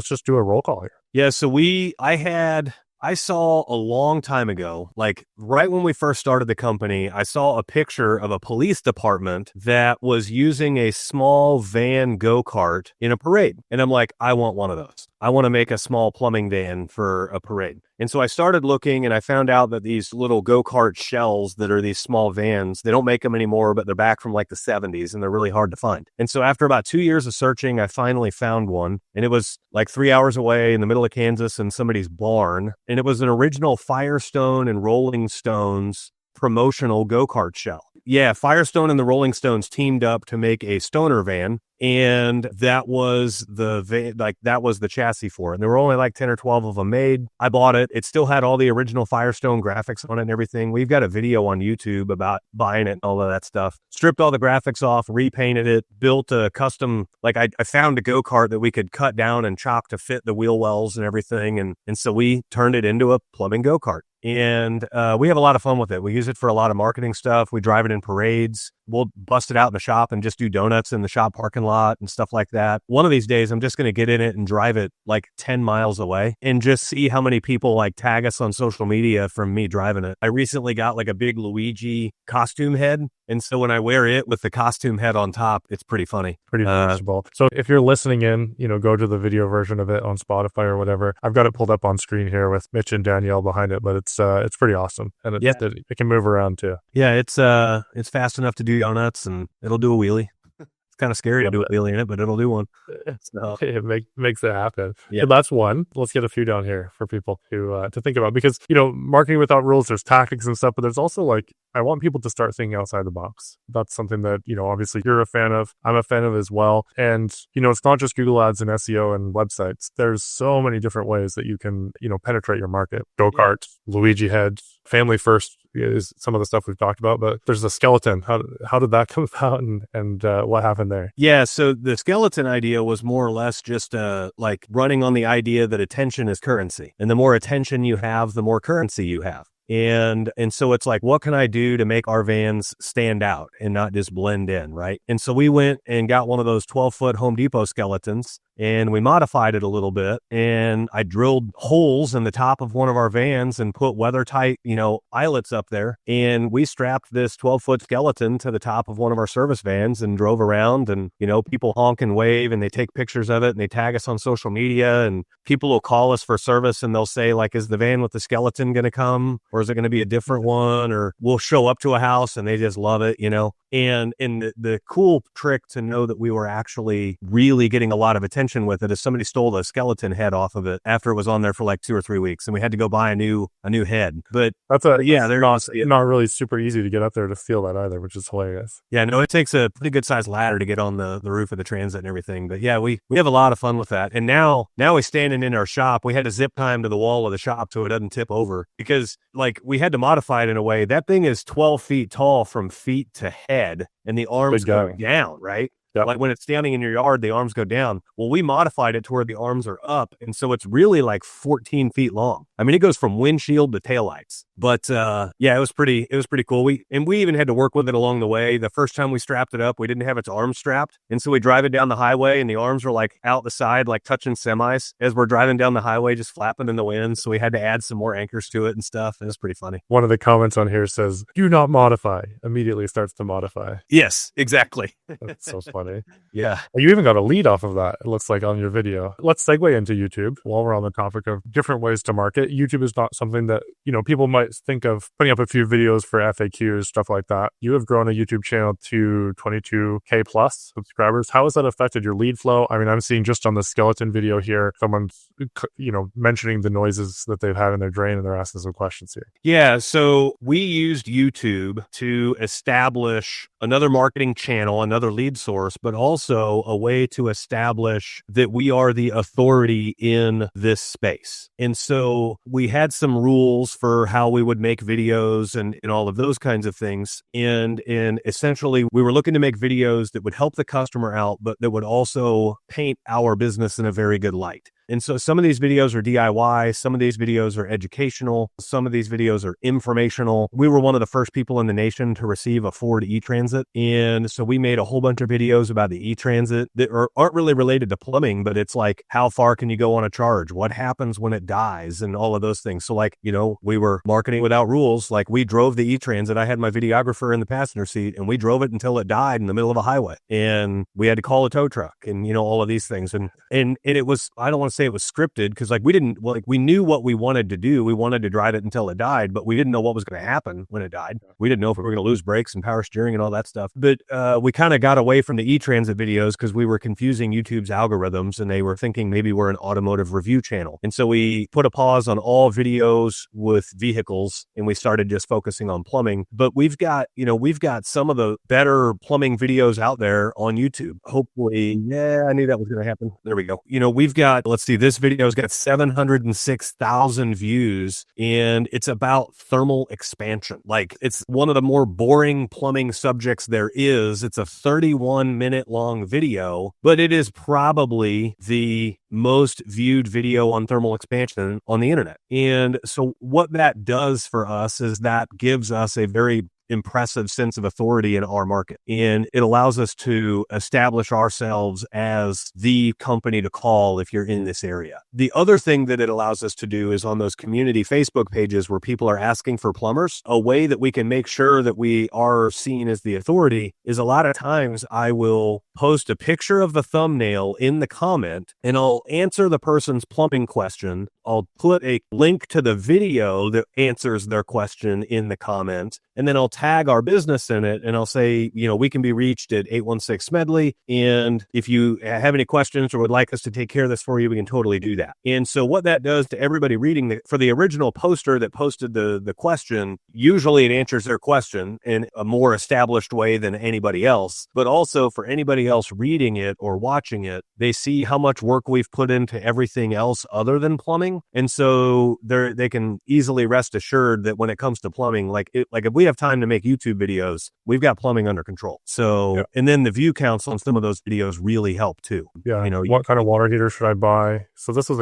just do a roll call here. Yeah, so I saw a long time ago, like right when we first started the company, I saw a picture of a police department that was using a small van go-kart in a parade. And I'm like, I want one of those. I want to make a small plumbing van for a parade. And so I started looking and I found out that these little go-kart shells that are these small vans, they don't make them anymore, but they're back from like the 70s and they're really hard to find. And so after about 2 years of searching, I finally found one, and it was like 3 hours away in the middle of Kansas in somebody's barn. And it was an original Firestone and Rolling Stones promotional go-kart shell. Yeah, Firestone and the Rolling Stones teamed up to make a stoner van, and that was the chassis for it. And there were only like 10 or 12 of them made. I bought it. It still had all the original Firestone graphics on it and everything. We've got a video on YouTube about buying it and all of that stuff. Stripped all the graphics off, repainted it, built a custom, like I found a go-kart that we could cut down and chop to fit the wheel wells and everything. And so we turned it into a plumbing go-kart. And we have a lot of fun with it. We use it for a lot of marketing stuff. We drive it in parades. We'll bust it out in the shop and just do donuts in the shop parking lot and stuff like that. One of these days, I'm just going to get in it and drive it like 10 miles away and just see how many people like tag us on social media from me driving it. I recently got like a big Luigi costume head. And so when I wear it with the costume head on top, it's pretty funny. Pretty noticeable. So if you're listening in, go to the video version of it on Spotify or whatever. I've got it pulled up on screen here with Mitch and Danielle behind it, but it's pretty awesome. And it can move around too. Yeah, it's fast enough to do donuts and it'll do a wheelie. It's kind of scary to do a wheelie in it, but it'll do one. So It makes it happen. Yeah. So that's one. Let's get a few down here for people to think about, because, marketing without rules, there's tactics and stuff, but there's also like, I want people to start thinking outside the box. That's something that, obviously you're a fan of, I'm a fan of as well. And, it's not just Google ads and SEO and websites. There's so many different ways that you can, penetrate your market. Go-kart, Luigi head, family first is some of the stuff we've talked about, but there's a skeleton. How did that come about, and what happened there? Yeah. So the skeleton idea was more or less just like running on the idea that attention is currency, and the more attention you have, the more currency you have. And so it's like, what can I do to make our vans stand out and not just blend in, right? And so we went and got one of those 12-foot Home Depot skeletons, and we modified it a little bit, and I drilled holes in the top of one of our vans and put weather tight, eyelets up there. And we strapped this 12-foot skeleton to the top of one of our service vans and drove around, and, people honk and wave, and they take pictures of it, and they tag us on social media, and people will call us for service, and they'll say, like, is the van with the skeleton going to come, or is it going to be a different one? Or we'll show up to a house and they just love it, And the cool trick to know that we were actually really getting a lot of attention with it is somebody stole the skeleton head off of it after it was on there for like 2 or 3 weeks, and we had to go buy a new head. But they're not really super easy to get up there to steal that either, which is hilarious. Yeah, no, it takes a pretty good sized ladder to get on the roof of the Transit and everything. But yeah, we have a lot of fun with that. And now we're standing in our shop. We had to zip time to the wall of the shop so it doesn't tip over, because like we had to modify it in a way. That thing is 12 feet tall from feet to head, and the arms go down, right? Yep. Like when it's standing in your yard, the arms go down. Well, we modified it to where the arms are up. And so it's really like 14 feet long. I mean, it goes from windshield to taillights. But yeah, it was pretty cool. We even had to work with it along the way. The first time we strapped it up, we didn't have its arms strapped. And so we drive it down the highway, and the arms were like out the side, like touching semis as we're driving down the highway, just flapping in the wind. So we had to add some more anchors to it and stuff. It was pretty funny. One of the comments on here says, "Do not modify." Immediately starts to modify. Yes, exactly. That's so funny. Yeah. You even got a lead off of that, it looks like, on your video. Let's segue into YouTube while we're on the topic of different ways to market. YouTube is not something that, people might think of putting up a few videos for FAQs, stuff like that. You have grown a YouTube channel to 22K plus subscribers. How has that affected your lead flow? I mean, I'm seeing just on the skeleton video here, someone's, mentioning the noises that they've had in their drain, and they're asking some questions here. Yeah. So we used YouTube to establish another marketing channel, another lead source, but also a way to establish that we are the authority in this space. And so we had some rules for how we would make videos and all of those kinds of things. And essentially, we were looking to make videos that would help the customer out, but that would also paint our business in a very good light. And so some of these videos are DIY, some of these videos are educational, some of these videos are informational. We were one of the first people in the nation to receive a Ford e-Transit. And so we made a whole bunch of videos about the e-Transit that aren't really related to plumbing, but it's like, how far can you go on a charge? What happens when it dies? And all of those things. So like, we were marketing without rules. Like we drove the e-Transit. I had my videographer in the passenger seat, and we drove it until it died in the middle of a highway. And we had to call a tow truck and, all of these things. And it was, I don't want to say it was scripted, because we knew what we wanted to do. We wanted to drive it until it died, but we didn't know what was going to happen when it died. We didn't know if we were going to lose brakes and power steering and all that stuff. But we kind of got away from the e-Transit videos because we were confusing YouTube's algorithms, and they were thinking maybe we're an automotive review channel. And so we put a pause on all videos with vehicles, and we started just focusing on plumbing. But we've got some of the better plumbing videos out there on YouTube. Hopefully, yeah, I knew that was going to happen. There we go. We've got, let's see, this video's got 706,000 views, and it's about thermal expansion. Like, it's one of the more boring plumbing subjects there is. It's a 31-minute long video, but it is probably the most viewed video on thermal expansion on the internet. And so what that does for us is that gives us a very impressive sense of authority in our market. And it allows us to establish ourselves as the company to call if you're in this area. The other thing that it allows us to do is on those community Facebook pages where people are asking for plumbers, a way that we can make sure that we are seen as the authority is a lot of times I will post a picture of the thumbnail in the comment, and I'll answer the person's plumbing question I'll put a link to the video that answers their question in the comment, and then I'll tag our business in it, and I'll say, we can be reached at 816 Smedley, and if you have any questions or would like us to take care of this for you, we can totally do that. And so what that does to everybody reading for the original poster that posted the question, usually it answers their question in a more established way than anybody else, but also for anybody else reading it or watching it, they see how much work we've put into everything else other than plumbing. And so they can easily rest assured that when it comes to plumbing, like if we have time to make YouTube videos, we've got plumbing under control. So, yeah. And then the view counts on some of those videos really help too. Yeah. What kind of water heater should I buy? So this was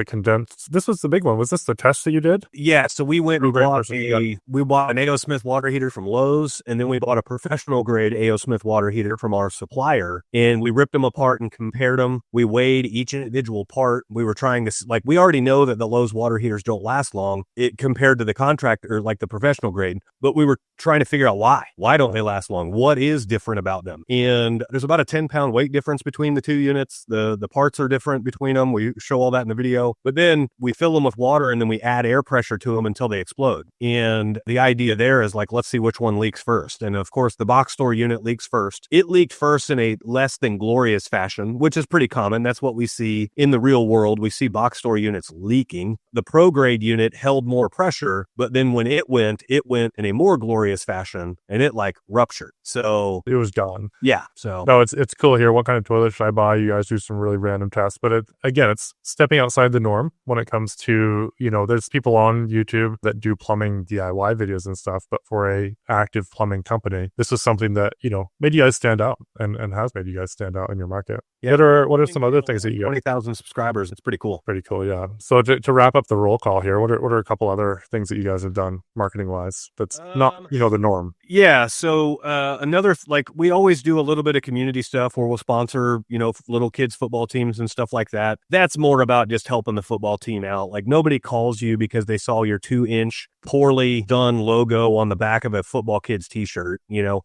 this was the big one. Was this the test that you did? Yeah. So we went and bought an A.O. Smith water heater from Lowe's, and then we bought a professional grade A.O. Smith water heater from our supplier, and we ripped them apart and compared them. We weighed each individual part. We were trying to, we already know that the Lowe's water heaters don't last long compared to the contractor, like the professional grade, but we were trying to figure out why. Why don't they last long? What is different about them? And there's about a 10-pound weight difference between the two units. The parts are different between them. We show all that in the video, but then we fill them with water and then we add air pressure to them until they explode. And the idea there is let's see which one leaks first. And of course, the box store unit leaks first. It leaked first in a less than glorious fashion, which is pretty common. That's what we see in the real world. We see box store units leaking. The pro grade unit held more pressure, but then when it went in a more glorious fashion and it ruptured. So it was gone. Yeah. So no, it's cool here. What kind of toilet should I buy? You guys do some really random tests, but it's stepping outside the norm when it comes to, there's people on YouTube that do plumbing DIY videos and stuff, but for a active plumbing company, this is something that, made you guys stand out and has made you guys stand out in your market. Yeah. What are some other things that you got? 20,000 subscribers. It's pretty cool. Pretty cool. Yeah. So to wrap up the roll call here, what are a couple other things that you guys have done marketing wise that's not, the norm? Yeah. So another, we always do a little bit of community stuff where we'll sponsor, little kids football teams and stuff like that. That's more about just helping the football team out. Nobody calls you because they saw your 2-inch poorly done logo on the back of a football kids t-shirt,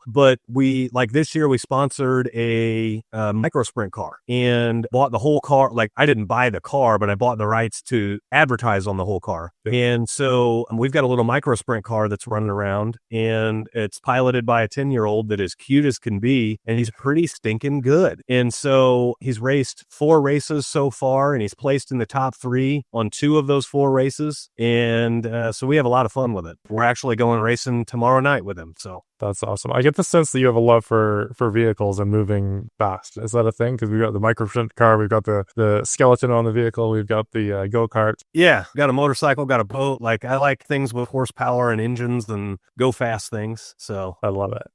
but we this year we sponsored a micro sprint car and bought the whole car. I didn't buy the car, but I bought the rights to advertise on the whole car. And so we've got a little micro sprint car that's running around, and it's piloted by a 10-year-old that is cute as can be, and he's pretty stinking good. And so he's raced 4 races so far, and he's placed in the top 3 on 2 of those 4 races. And so we have a lot of fun with it. We're actually going racing tomorrow night with him. So that's awesome. I get the sense that you have a love for vehicles and moving fast. Is that a thing? Because we've got the micro sprint car, we've got the skeleton on the vehicle, we've got the go-kart. Yeah, got a motorcycle, got a boat. I like things with horsepower and engines and go fast things. So I love it.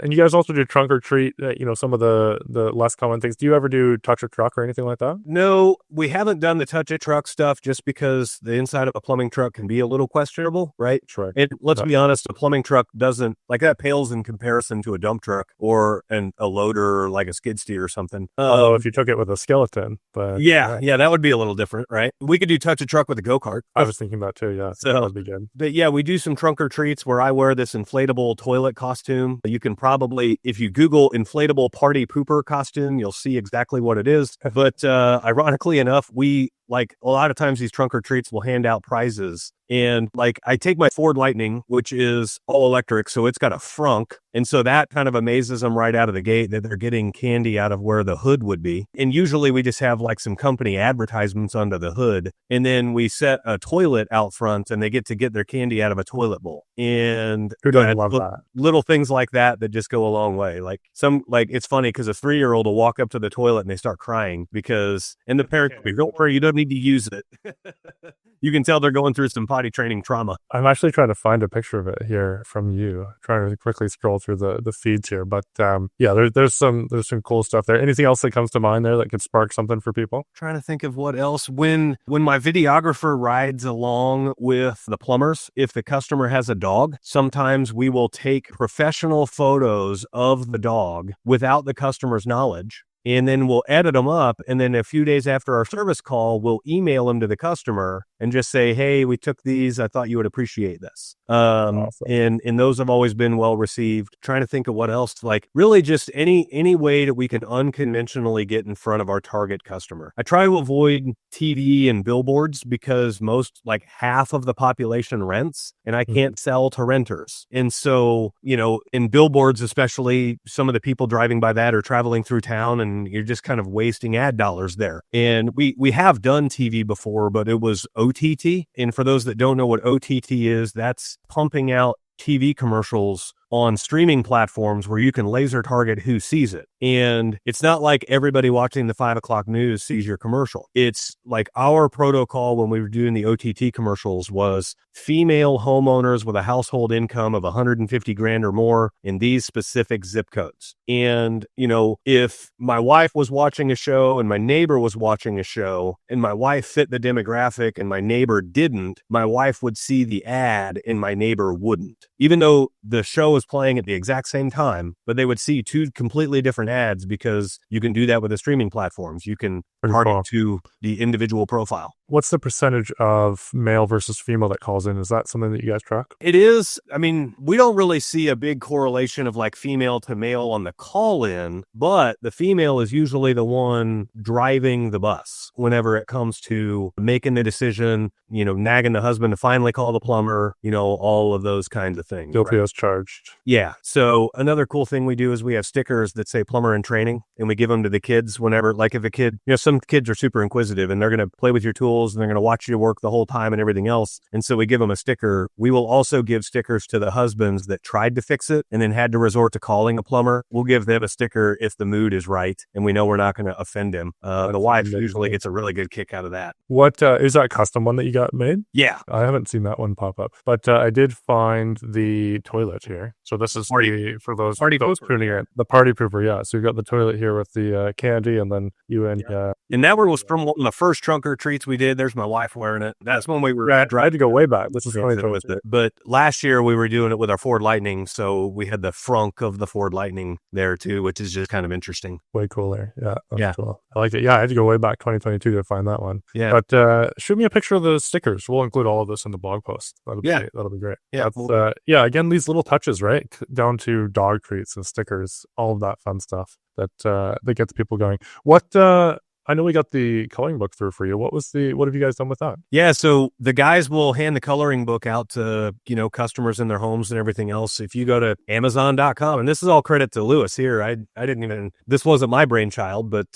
And you guys also do trunk or treat, some of the less common things. Do you ever do touch a truck or anything like that? No, we haven't done the touch a truck stuff just because the inside of a plumbing truck can be a little questionable, right? Sure. And let's be honest, a plumbing truck doesn't, that pales in comparison to a dump truck or a loader or a skid steer or something. If you took it with a skeleton, but yeah, that would be a little different, right? We could do touch a truck with a go-kart. I was thinking that too. Yeah, so that would be good. But yeah, we do some trunk or treats where I wear this inflatable toilet costume. You can probably, if you Google inflatable party pooper costume, you'll see exactly what it is. But ironically enough, we a lot of times these trunk or treats will hand out prizes. And I take my Ford Lightning, which is all electric, so it's got a frunk. And so that kind of amazes them right out of the gate that they're getting candy out of where the hood would be. And usually we just have some company advertisements under the hood. And then we set a toilet out front and they get to get their candy out of a toilet bowl. And who doesn't love that? Little things like that just go a long way. It's funny because a 3-year-old will walk up to the toilet and they start crying and the parent will be, don't worry, you don't need to use it. You can tell they're going through some potty training trauma. I'm actually trying to find a picture of it here from you. Trying to quickly scroll through the feeds here, but there's some cool stuff there. Anything else that comes to mind there that could spark something for people? Trying to think of what else. When my videographer rides along with the plumbers, if the customer has a dog, sometimes we will take professional photos of the dog without the customer's knowledge. and then we'll edit them up. And then a few days after our service call, we'll email them to the customer and just say, hey, we took these. I thought you would appreciate this. Awesome. And those have always been well received. Trying to think of what else, like really just any way that we can unconventionally get in front of our target customer. I try to avoid TV and billboards because most, like half of the population rents, and I can't sell to renters. And so, in billboards, especially, some of the people driving by that are traveling through town, and you're just kind of wasting ad dollars there. And we have done TV before, but it was OTT. And for those that don't know what OTT is, that's pumping out TV commercials on streaming platforms where you can laser target who sees it. And it's not like everybody watching the 5 o'clock news sees your commercial. It's like our protocol when we were doing the OTT commercials was female homeowners with a household income of 150 grand or more in these specific zip codes. And, if my wife was watching a show and my neighbor was watching a show and my wife fit the demographic and my neighbor didn't, my wife would see the ad and my neighbor wouldn't. Even though the show was playing at the exact same time, but they would see two completely different ads because you can do that with the streaming platforms. You can target to the individual profile. What's the percentage of male versus female that calls in? Is that something that you guys track? It is. I mean, we don't really see a big correlation of like female to male on the call in, but the female is usually the one driving the bus whenever it comes to making the decision, nagging the husband to finally call the plumber, all of those kinds of things. Guilty as charged. Yeah. So another cool thing we do is we have stickers that say plumber in training, and we give them to the kids whenever, like if a kid, some kids are super inquisitive and they're going to play with your tools and they're going to watch you work the whole time and everything else. And so we give them a sticker. We will also give stickers to the husbands that tried to fix it and then had to resort to calling a plumber. We'll give them a sticker if the mood is right and we know we're not going to offend him. The wife usually gets a really good kick out of that. What is that custom one that you got made? Yeah. I haven't seen that one pop up, but I did find the toilet here. So this is for those tuning in, the party pooper. Yeah. So you got the toilet here with the candy, and then you and and that one was from one of the first trunk or treats we did. There's my wife wearing it. That's when we were I had to go way back. This is funny with it. But last year we were doing it with our Ford Lightning, so we had the frunk of the Ford Lightning there too, which is just kind of interesting. Way cooler. Yeah. That's cool. I like it. Yeah, I had to go way back 2022 to find that one. Yeah. But shoot me a picture of the stickers. We'll include all of this in the blog post. That'll be great. Yeah. Again, these little touches, right? Down to dog treats and stickers, all of that fun stuff that gets people going. What I know we got the coloring book through for you. What have you guys done with that? Yeah, so the guys will hand the coloring book out to, customers in their homes and everything else. If you go to Amazon.com, and this is all credit to Lewis here. This wasn't my brainchild, but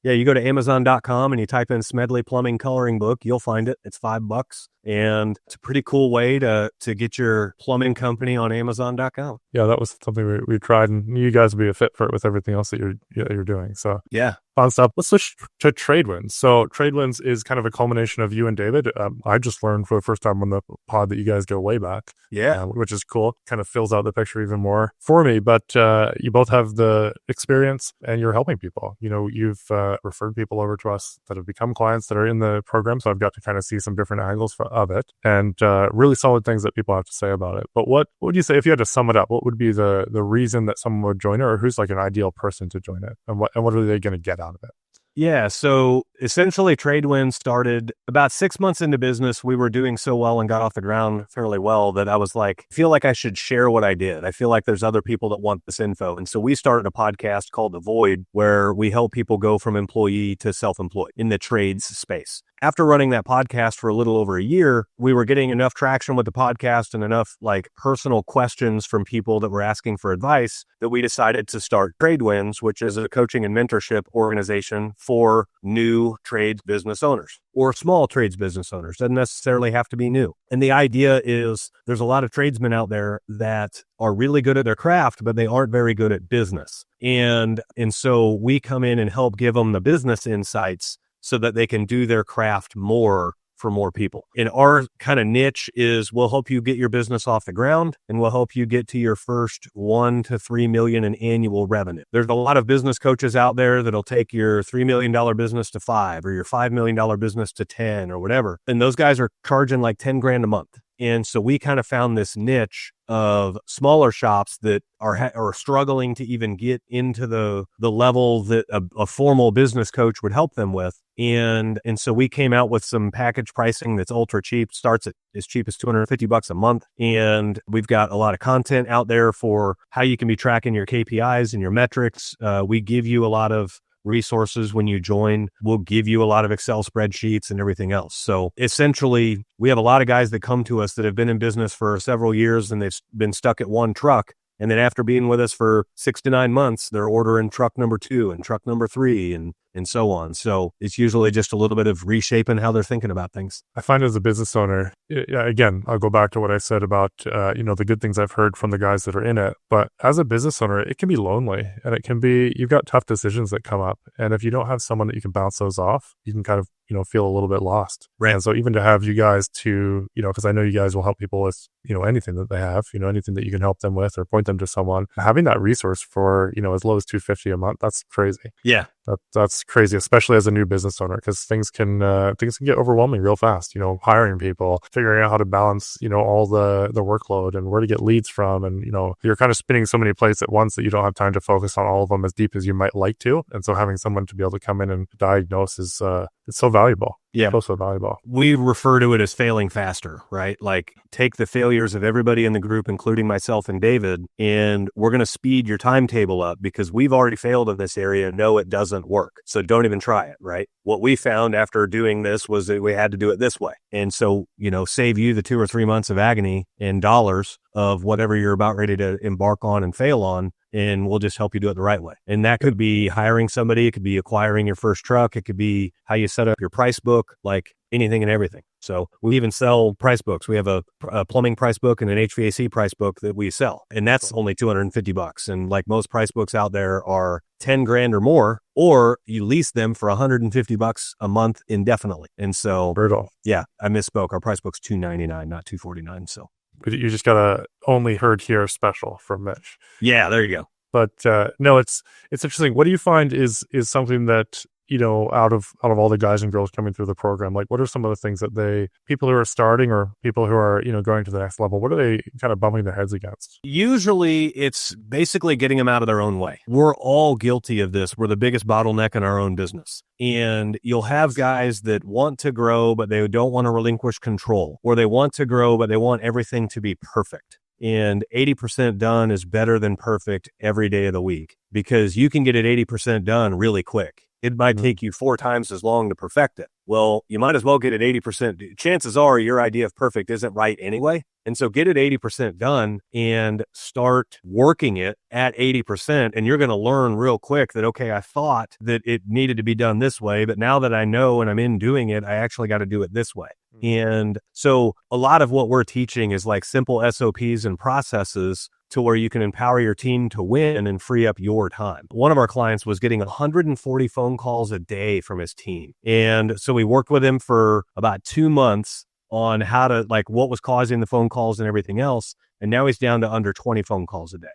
you go to Amazon.com and you type in Smedley Plumbing coloring book, you'll find it. It's $5. And it's a pretty cool way to get your plumbing company on Amazon.com. Yeah, that was something we tried, and you guys would be a fit for it with everything else that you're doing. So yeah, fun stuff. Let's switch to Tradewinds. So Tradewinds is kind of a culmination of you and David. I just learned for the first time on the pod that you guys go way back. Yeah, which is cool. Kind of fills out the picture even more for me. But you both have the experience, and you're helping people. You've referred people over to us that have become clients that are in the program. So I've got to kind of see some different angles of it, and really solid things that people have to say about it. But what would you say if you had to sum it up? What would be the reason that someone would join it, or who's like an ideal person to join it, and what are they going to get out of it? Yeah, so essentially Tradewinds started about 6 months into business. We were doing so well and got off the ground fairly well that I was like, I feel like I should share what I did. I feel like there's other people that want this info. And so we started a podcast called The Void, where we help people go from employee to self-employed in the trades space. After running that podcast for a little over a year, we were getting enough traction with the podcast and enough personal questions from people that were asking for advice that we decided to start Tradewinds, which is a coaching and mentorship organization for new trades business owners or small trades business owners. Doesn't necessarily have to be new. And the idea is there's a lot of tradesmen out there that are really good at their craft, but they aren't very good at business. And so we come in and help give them the business insights so that they can do their craft more for more people. And our kind of niche is we'll help you get your business off the ground, and we'll help you get to your first 1 to 3 million in annual revenue. There's a lot of business coaches out there that'll take your $3 million business to 5 or your $5 million business to 10 or whatever. And those guys are charging like 10 grand a month. And so we kind of found this niche of smaller shops that are struggling to even get into the level that a formal business coach would help them with. And so we came out with some package pricing that's ultra cheap, starts at as cheap as $250 a month. And we've got a lot of content out there for how you can be tracking your KPIs and your metrics. We give you a lot of resources when you join. We'll give you a lot of Excel spreadsheets and everything else. So essentially, we have a lot of guys that come to us that have been in business for several years and they've been stuck at one truck. And then after being with us for 6 to 9 months, they're ordering truck number 2 and truck number 3 and so on. So it's usually just a little bit of reshaping how they're thinking about things. I find as a business owner, again, I'll go back to what I said about, the good things I've heard from the guys that are in it. But as a business owner, it can be lonely and it can be, you've got tough decisions that come up. And if you don't have someone that you can bounce those off, you can kind of, feel a little bit lost. Right. And so even to have you guys to, because I know you guys will help people with, anything that they have, anything that you can help them with or point them to someone, having that resource for, as low as $250 a month, that's crazy. Yeah. That's crazy, especially as a new business owner, because things can get overwhelming real fast. Hiring people, figuring out how to balance, all the workload and where to get leads from, and you're kind of spinning so many plates at once that you don't have time to focus on all of them as deep as you might like to. And so having someone to be able to come in and diagnose is it's so valuable. Yeah. So valuable. We refer to it as failing faster, right? Like take the failures of everybody in the group, including myself and David, and we're going to speed your timetable up because we've already failed in this area. No, it doesn't work. So don't even try it, right? What we found after doing this was that we had to do it this way. And so, save you the 2 or 3 months of agony and dollars of whatever you're about ready to embark on and fail on. And we'll just help you do it the right way. And that could be hiring somebody. It could be acquiring your first truck. It could be how you set up your price book, like anything and everything. So we even sell price books. We have a plumbing price book and an HVAC price book that we sell. And that's only $250. And like most price books out there are 10 grand or more, or you lease them for $150 a month indefinitely. And so, brutal. Yeah, I misspoke. Our price book's $299, not $249. So. But you just got a only heard here special from Mitch. Yeah, there you go. But no, it's interesting. What do you find is something that, out of all the guys and girls coming through the program, like what are some of the things that people who are starting or people who are, going to the next level, what are they kind of bumping their heads against? Usually it's basically getting them out of their own way. We're all guilty of this. We're the biggest bottleneck in our own business. And you'll have guys that want to grow, but they don't want to relinquish control, or they want to grow, but they want everything to be perfect. And 80% done is better than perfect every day of the week because you can get it 80% done really quick. It might take you 4 times as long to perfect it. Well, you might as well get it 80%. Chances are your idea of perfect isn't right anyway. And so get it 80% done and start working it at 80%. And you're going to learn real quick that, okay, I thought that it needed to be done this way, but now that I know and I'm in doing it, I actually got to do it this way. And so a lot of what we're teaching is like simple SOPs and processes to where you can empower your team to win and free up your time. One of our clients was getting 140 phone calls a day from his team. And so we worked with him for about 2 months on how to, like, what was causing the phone calls and everything else. And now he's down to under 20 phone calls a day.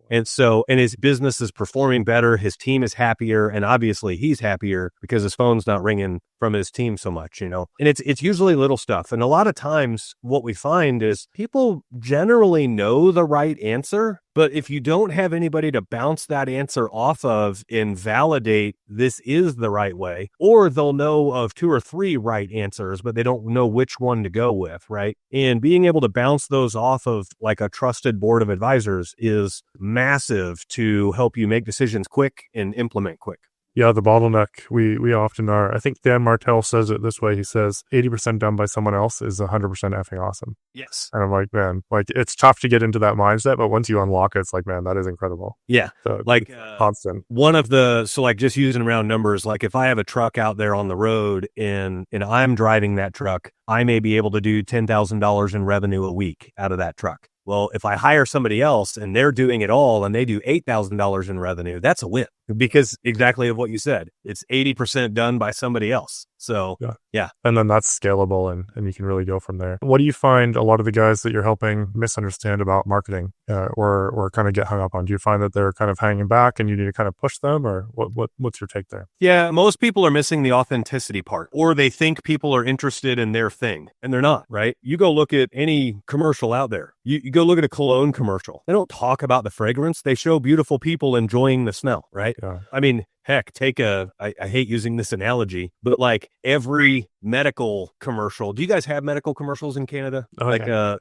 And so, and his business is performing better. His team is happier. And obviously he's happier because his phone's not ringing from his team so much, and it's usually little stuff. And a lot of times what we find is people generally know the right answer, but if you don't have anybody to bounce that answer off of and validate this is the right way, or they'll know of 2 or 3 right answers, but they don't know which one to go with, right? And being able to bounce those off of like a trusted board of advisors is massive to help you make decisions quick and implement quick. Yeah, the bottleneck, we often are. I think Dan Martell says it this way. He says 80% done by someone else is 100% effing awesome. Yes. And I'm like, man, like it's tough to get into that mindset, but once you unlock it, it's like, man, that is incredible. Yeah. So like constant. So like just using round numbers, like if I have a truck out there on the road and I'm driving that truck, I may be able to do $10,000 in revenue a week out of that truck. Well, if I hire somebody else and they're doing it all and they do $8,000 in revenue, that's a win because exactly of what you said. It's 80% done by somebody else. So yeah. And then that's scalable and you can really go from there. What do you find a lot of the guys that you're helping misunderstand about marketing or kind of get hung up on? Do you find that they're kind of hanging back and you need to kind of push them, or what's your take there? Yeah, most people are missing the authenticity part, or they think people are interested in their thing and they're not, right? You go look at any commercial out there. You go look at a cologne commercial. They don't talk about the fragrance. They show beautiful people enjoying the smell, right? Yeah. I mean, heck, I hate using this analogy, but like every medical commercial. Do you guys have medical commercials in Canada? Well,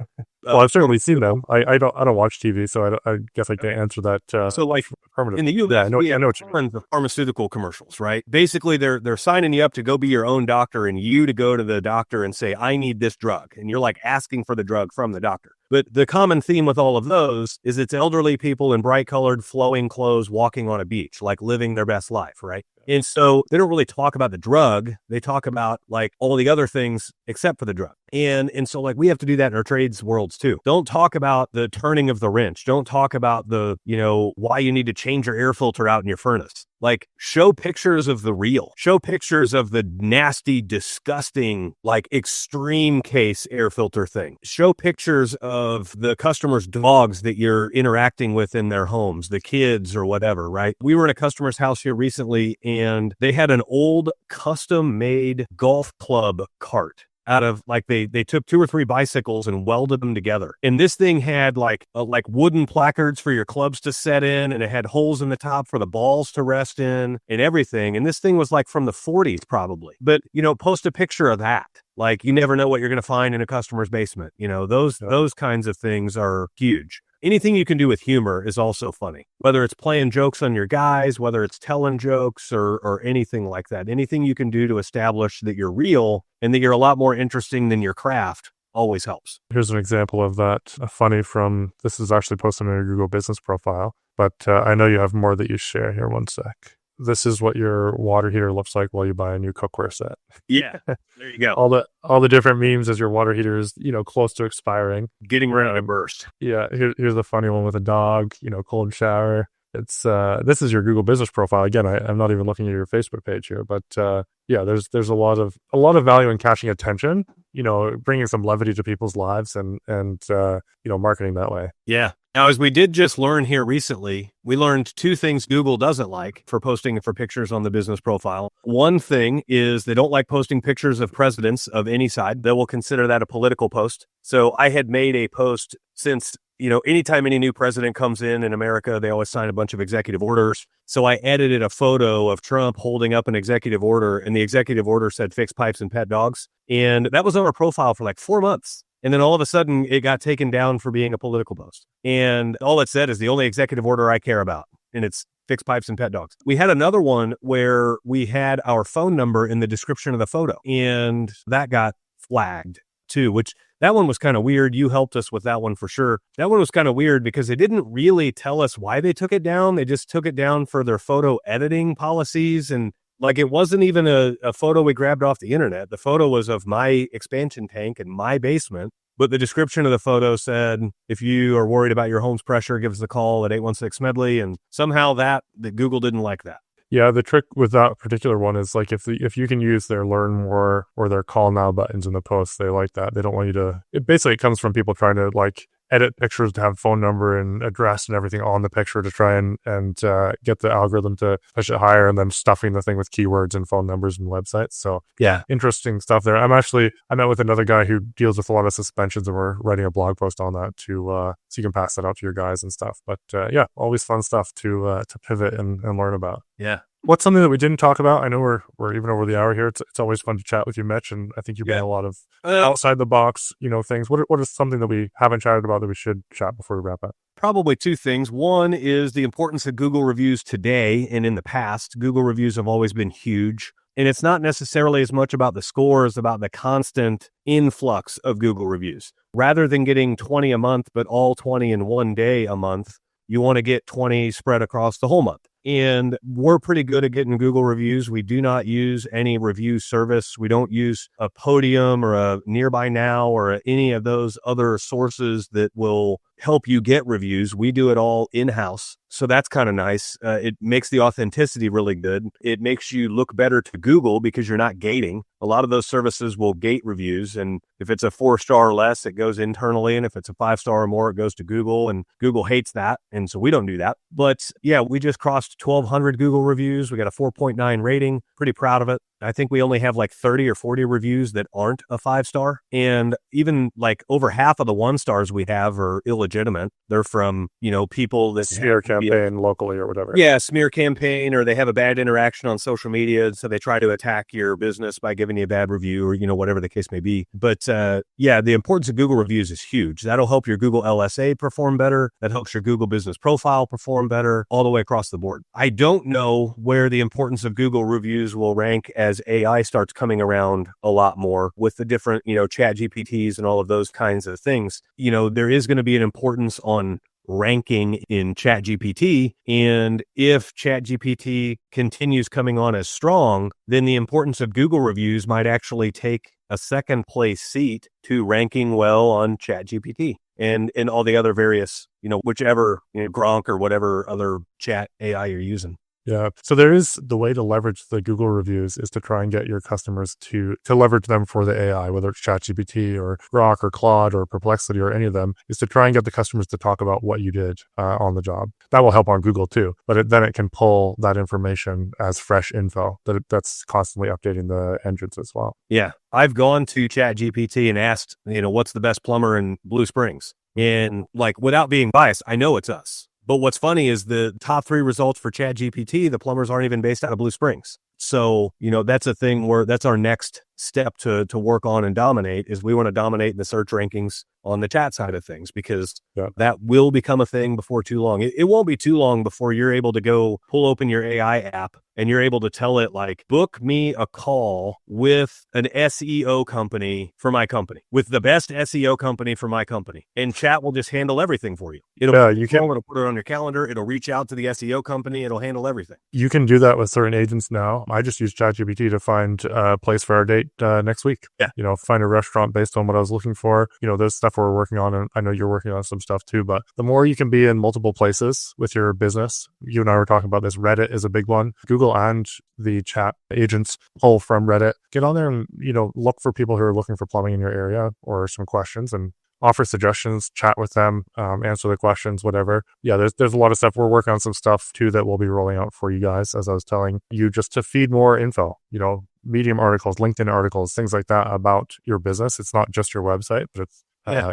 I've certainly seen them. I don't watch TV, so I guess I can't answer that. So like in the U.S., I know what you mean. The pharmaceutical commercials, right? Basically, they're signing you up to go be your own doctor and you to go to the doctor and say, I need this drug. And you're like asking for the drug from the doctor. But the common theme with all of those is it's elderly people in bright colored flowing clothes walking on a beach, like living their best life, right? And so they don't really talk about the drug. They talk about like all the other things except for the drug. And so like we have to do that in our trades worlds too. Don't talk about the turning of the wrench. Don't talk about the, why you need to change your air filter out in your furnace. Like show pictures of the real, show pictures of the nasty, disgusting, like extreme case air filter thing. Show pictures of the customer's dogs that you're interacting with in their homes, the kids or whatever, right? We were in a customer's house here recently and they had an old custom made golf club cart. Out of like they took 2 or 3 bicycles and welded them together. And this thing had like wooden placards for your clubs to set in, and it had holes in the top for the balls to rest in and everything. And this thing was like from the 40s probably. But, post a picture of that. Like you never know what you're going to find in a customer's basement. Those kinds of things are huge. Anything you can do with humor is also funny, whether it's playing jokes on your guys, whether it's telling jokes or anything like that. Anything you can do to establish that you're real and that you're a lot more interesting than your craft always helps. Here's an example of that. This is actually posted on your Google business profile, but I know you have more that you share here. One sec. This is what your water heater looks like while you buy a new cookware set. Yeah, there you go. All the different memes as your water heater is, close to expiring. Getting ready to burst. Yeah, here's a funny one with a dog, cold shower. It's this is your Google business profile. Again, I'm not even looking at your Facebook page here, but there's a lot of value in catching attention, bringing some levity to people's lives and marketing that way. Yeah. Now, as we did just learn here recently, we learned 2 things Google doesn't like for posting for pictures on the business profile. One thing is they don't like posting pictures of presidents of any side. They will consider that a political post. So I had made a post since, anytime any new president comes in America, they always sign a bunch of executive orders. So I edited a photo of Trump holding up an executive order, and the executive order said fix pipes and pet dogs. And that was on our profile for like 4 months. And then all of a sudden it got taken down for being a political post. And all it said is the only executive order I care about, and it's fix pipes and pet dogs. We had another one where we had our phone number in the description of the photo, and that got flagged too, which that one was kind of weird. You helped us with that one for sure. That one was kind of weird because they didn't really tell us why they took it down. They just took it down for their photo editing policies. And like, it wasn't even a photo we grabbed off the internet. The photo was of my expansion tank in my basement. But the description of the photo said, if you are worried about your home's pressure, give us a call at 816 Smedley. And somehow that Google didn't like that. Yeah, the trick with that particular one is like if you can use their learn more or their call now buttons in the post, they like that. They don't want you to. It comes from people trying to like edit pictures to have phone number and address and everything on the picture to try and get the algorithm to push it higher, and then stuffing the thing with keywords and phone numbers and websites. So yeah, interesting stuff there. I met with another guy who deals with a lot of suspensions, and we're writing a blog post on that so you can pass that out to your guys and stuff. But always fun stuff to pivot and learn about. Yeah. What's something that we didn't talk about? I know we're even over the hour here. It's always fun to chat with you, Mitch, and I think you've been a lot of outside the box, things. What is something that we haven't chatted about that we should chat before we wrap up? Probably 2 things. One is the importance of Google reviews today and in the past. Google reviews have always been huge. And it's not necessarily as much about the scores, about the constant influx of Google reviews. Rather than getting 20 a month, but all 20 in one day a month, you want to get 20 spread across the whole month. And we're pretty good at getting Google reviews. We do not use any review service. We don't use a Podium or a Nearby Now or any of those other sources that will help you get reviews. We do it all in-house. So that's kind of nice. It makes the authenticity really good. It makes you look better to Google because you're not gating. A lot of those services will gate reviews. And if it's a 4-star or less, it goes internally. And if it's a 5-star or more, it goes to Google. And Google hates that. And so we don't do that. But yeah, we just crossed 1,200 Google reviews. We got a 4.9 rating. Pretty proud of it. I think we only have like 30 or 40 reviews that aren't a 5-star. And even like over half of the 1-stars we have are illegitimate. They're from, people that smear campaign locally or whatever. Yeah, smear campaign, or they have a bad interaction on social media. So they try to attack your business by giving you a bad review or, whatever the case may be. But yeah, the importance of Google reviews is huge. That'll help your Google LSA perform better. That helps your Google business profile perform better all the way across the board. I don't know where the importance of Google reviews will rank as AI starts coming around a lot more with the different, chat GPTs and all of those kinds of things. There is going to be an importance on ranking in chat GPT. And if chat GPT continues coming on as strong, then the importance of Google reviews might actually take a second place seat to ranking well on chat GPT and all the other various, whichever, Gronk or whatever other chat AI you're using. Yeah. So there is the way to leverage the Google reviews is to try and get your customers to leverage them for the AI, whether it's ChatGPT or Grok or Claude or Perplexity or any of them, is to try and get the customers to talk about what you did on the job. That will help on Google too, but then it can pull that information as fresh info that's constantly updating the engines as well. Yeah. I've gone to ChatGPT and asked, what's the best plumber in Blue Springs? And without being biased, I know it's us. But what's funny is the top 3 results for ChatGPT, the plumbers aren't even based out of Blue Springs. So, that's a thing where that's our next step to work on and dominate is we want to dominate in the search rankings on the chat side of things because that will become a thing before too long. It won't be too long before you're able to go pull open your AI app and you're able to tell it book me a call with an SEO company for my company, with the best SEO company for my company. And chat will just handle everything for you. It'll put it on your calendar. It'll reach out to the SEO company. It'll handle everything. You can do that with certain agents now. I just use ChatGPT to find a place for our date next week. Yeah. Find a restaurant based on what I was looking for. There's stuff we're working on, and I know you're working on some stuff too, but the more you can be in multiple places with your business, you and I were talking about this, Reddit is a big one. Google and the chat agents pull from Reddit. Get on there and, look for people who are looking for plumbing in your area or some questions and offer suggestions, chat with them, answer the questions, whatever. Yeah, there's a lot of stuff. We're working on some stuff too that we'll be rolling out for you guys, as I was telling you, just to feed more info, Medium articles, LinkedIn articles, things like that about your business. It's not just your website, but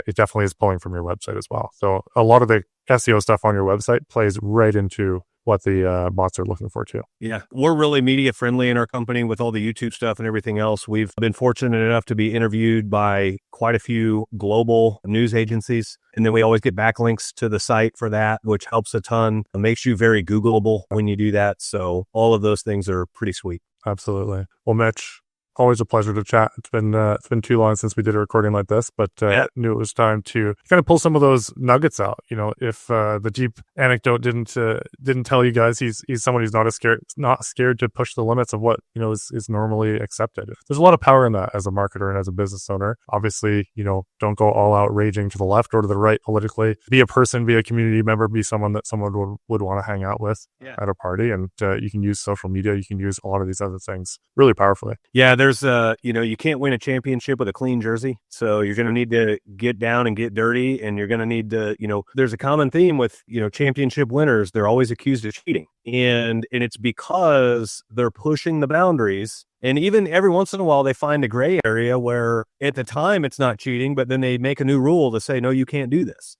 it definitely is pulling from your website as well. So a lot of the SEO stuff on your website plays right into what the bots are looking for too. Yeah, we're really media friendly in our company with all the YouTube stuff and everything else. We've been fortunate enough to be interviewed by quite a few global news agencies. And then we always get backlinks to the site for that, which helps a ton. It makes you very Googleable when you do that. So all of those things are pretty sweet. Absolutely. Well, Mitch, always a pleasure to chat. It's been too long since we did a recording like this, but knew it was time to kind of pull some of those nuggets out. If the Jeep anecdote didn't tell you guys, he's someone who's not scared to push the limits of what is normally accepted. There's a lot of power in that as a marketer and as a business owner. Obviously, don't go all out raging to the left or to the right politically. Be a person, be a community member, be someone that someone would want to hang out with at a party. And you can use social media. You can use a lot of these other things really powerfully. Yeah. There's you can't win a championship with a clean jersey. So you're going to need to get down and get dirty. And you're going to need to, there's a common theme with, championship winners. They're always accused of cheating. And it's because they're pushing the boundaries. And even every once in a while, they find a gray area where at the time it's not cheating, but then they make a new rule to say, no, you can't do this.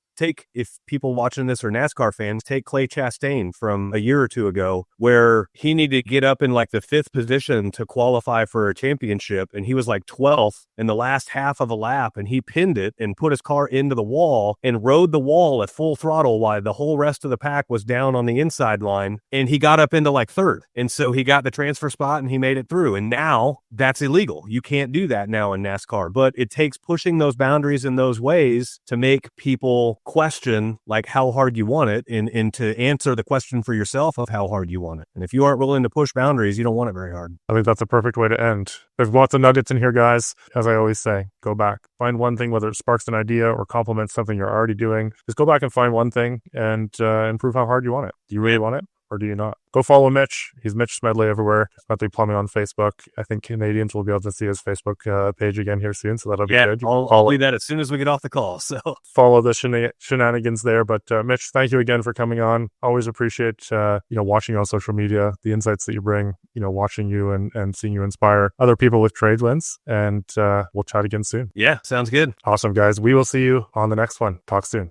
If people watching this are NASCAR fans, take Clay Chastain from a year or two ago, where he needed to get up in the 5th position to qualify for a championship. And he was 12th in the last half of a lap. And he pinned it and put his car into the wall and rode the wall at full throttle while the whole rest of the pack was down on the inside line. And he got up into 3rd. And so he got the transfer spot and he made it through. And now that's illegal. You can't do that now in NASCAR. But it takes pushing those boundaries in those ways to make people question like how hard you want it and to answer the question for yourself of how hard you want it. And if you aren't willing to push boundaries, you don't want it very hard. I think that's a perfect way to end. There's lots of nuggets in here, guys. As I always say, go back. Find one thing, whether it sparks an idea or complements something you're already doing. Just go back and find one thing and improve how hard you want it. Do you really want it? Or do you not? Go follow Mitch. He's Mitch Smedley everywhere. Smedley Plumbing on Facebook. I think Canadians will be able to see his Facebook page again here soon, so that'll be good. I'll leave that as soon as we get off the call. So follow the shenanigans there. But Mitch, thank you again for coming on. Always appreciate watching you on social media, the insights that you bring. Watching you and seeing you inspire other people with Tradewinds. And we'll chat again soon. Yeah, sounds good. Awesome, guys. We will see you on the next one. Talk soon.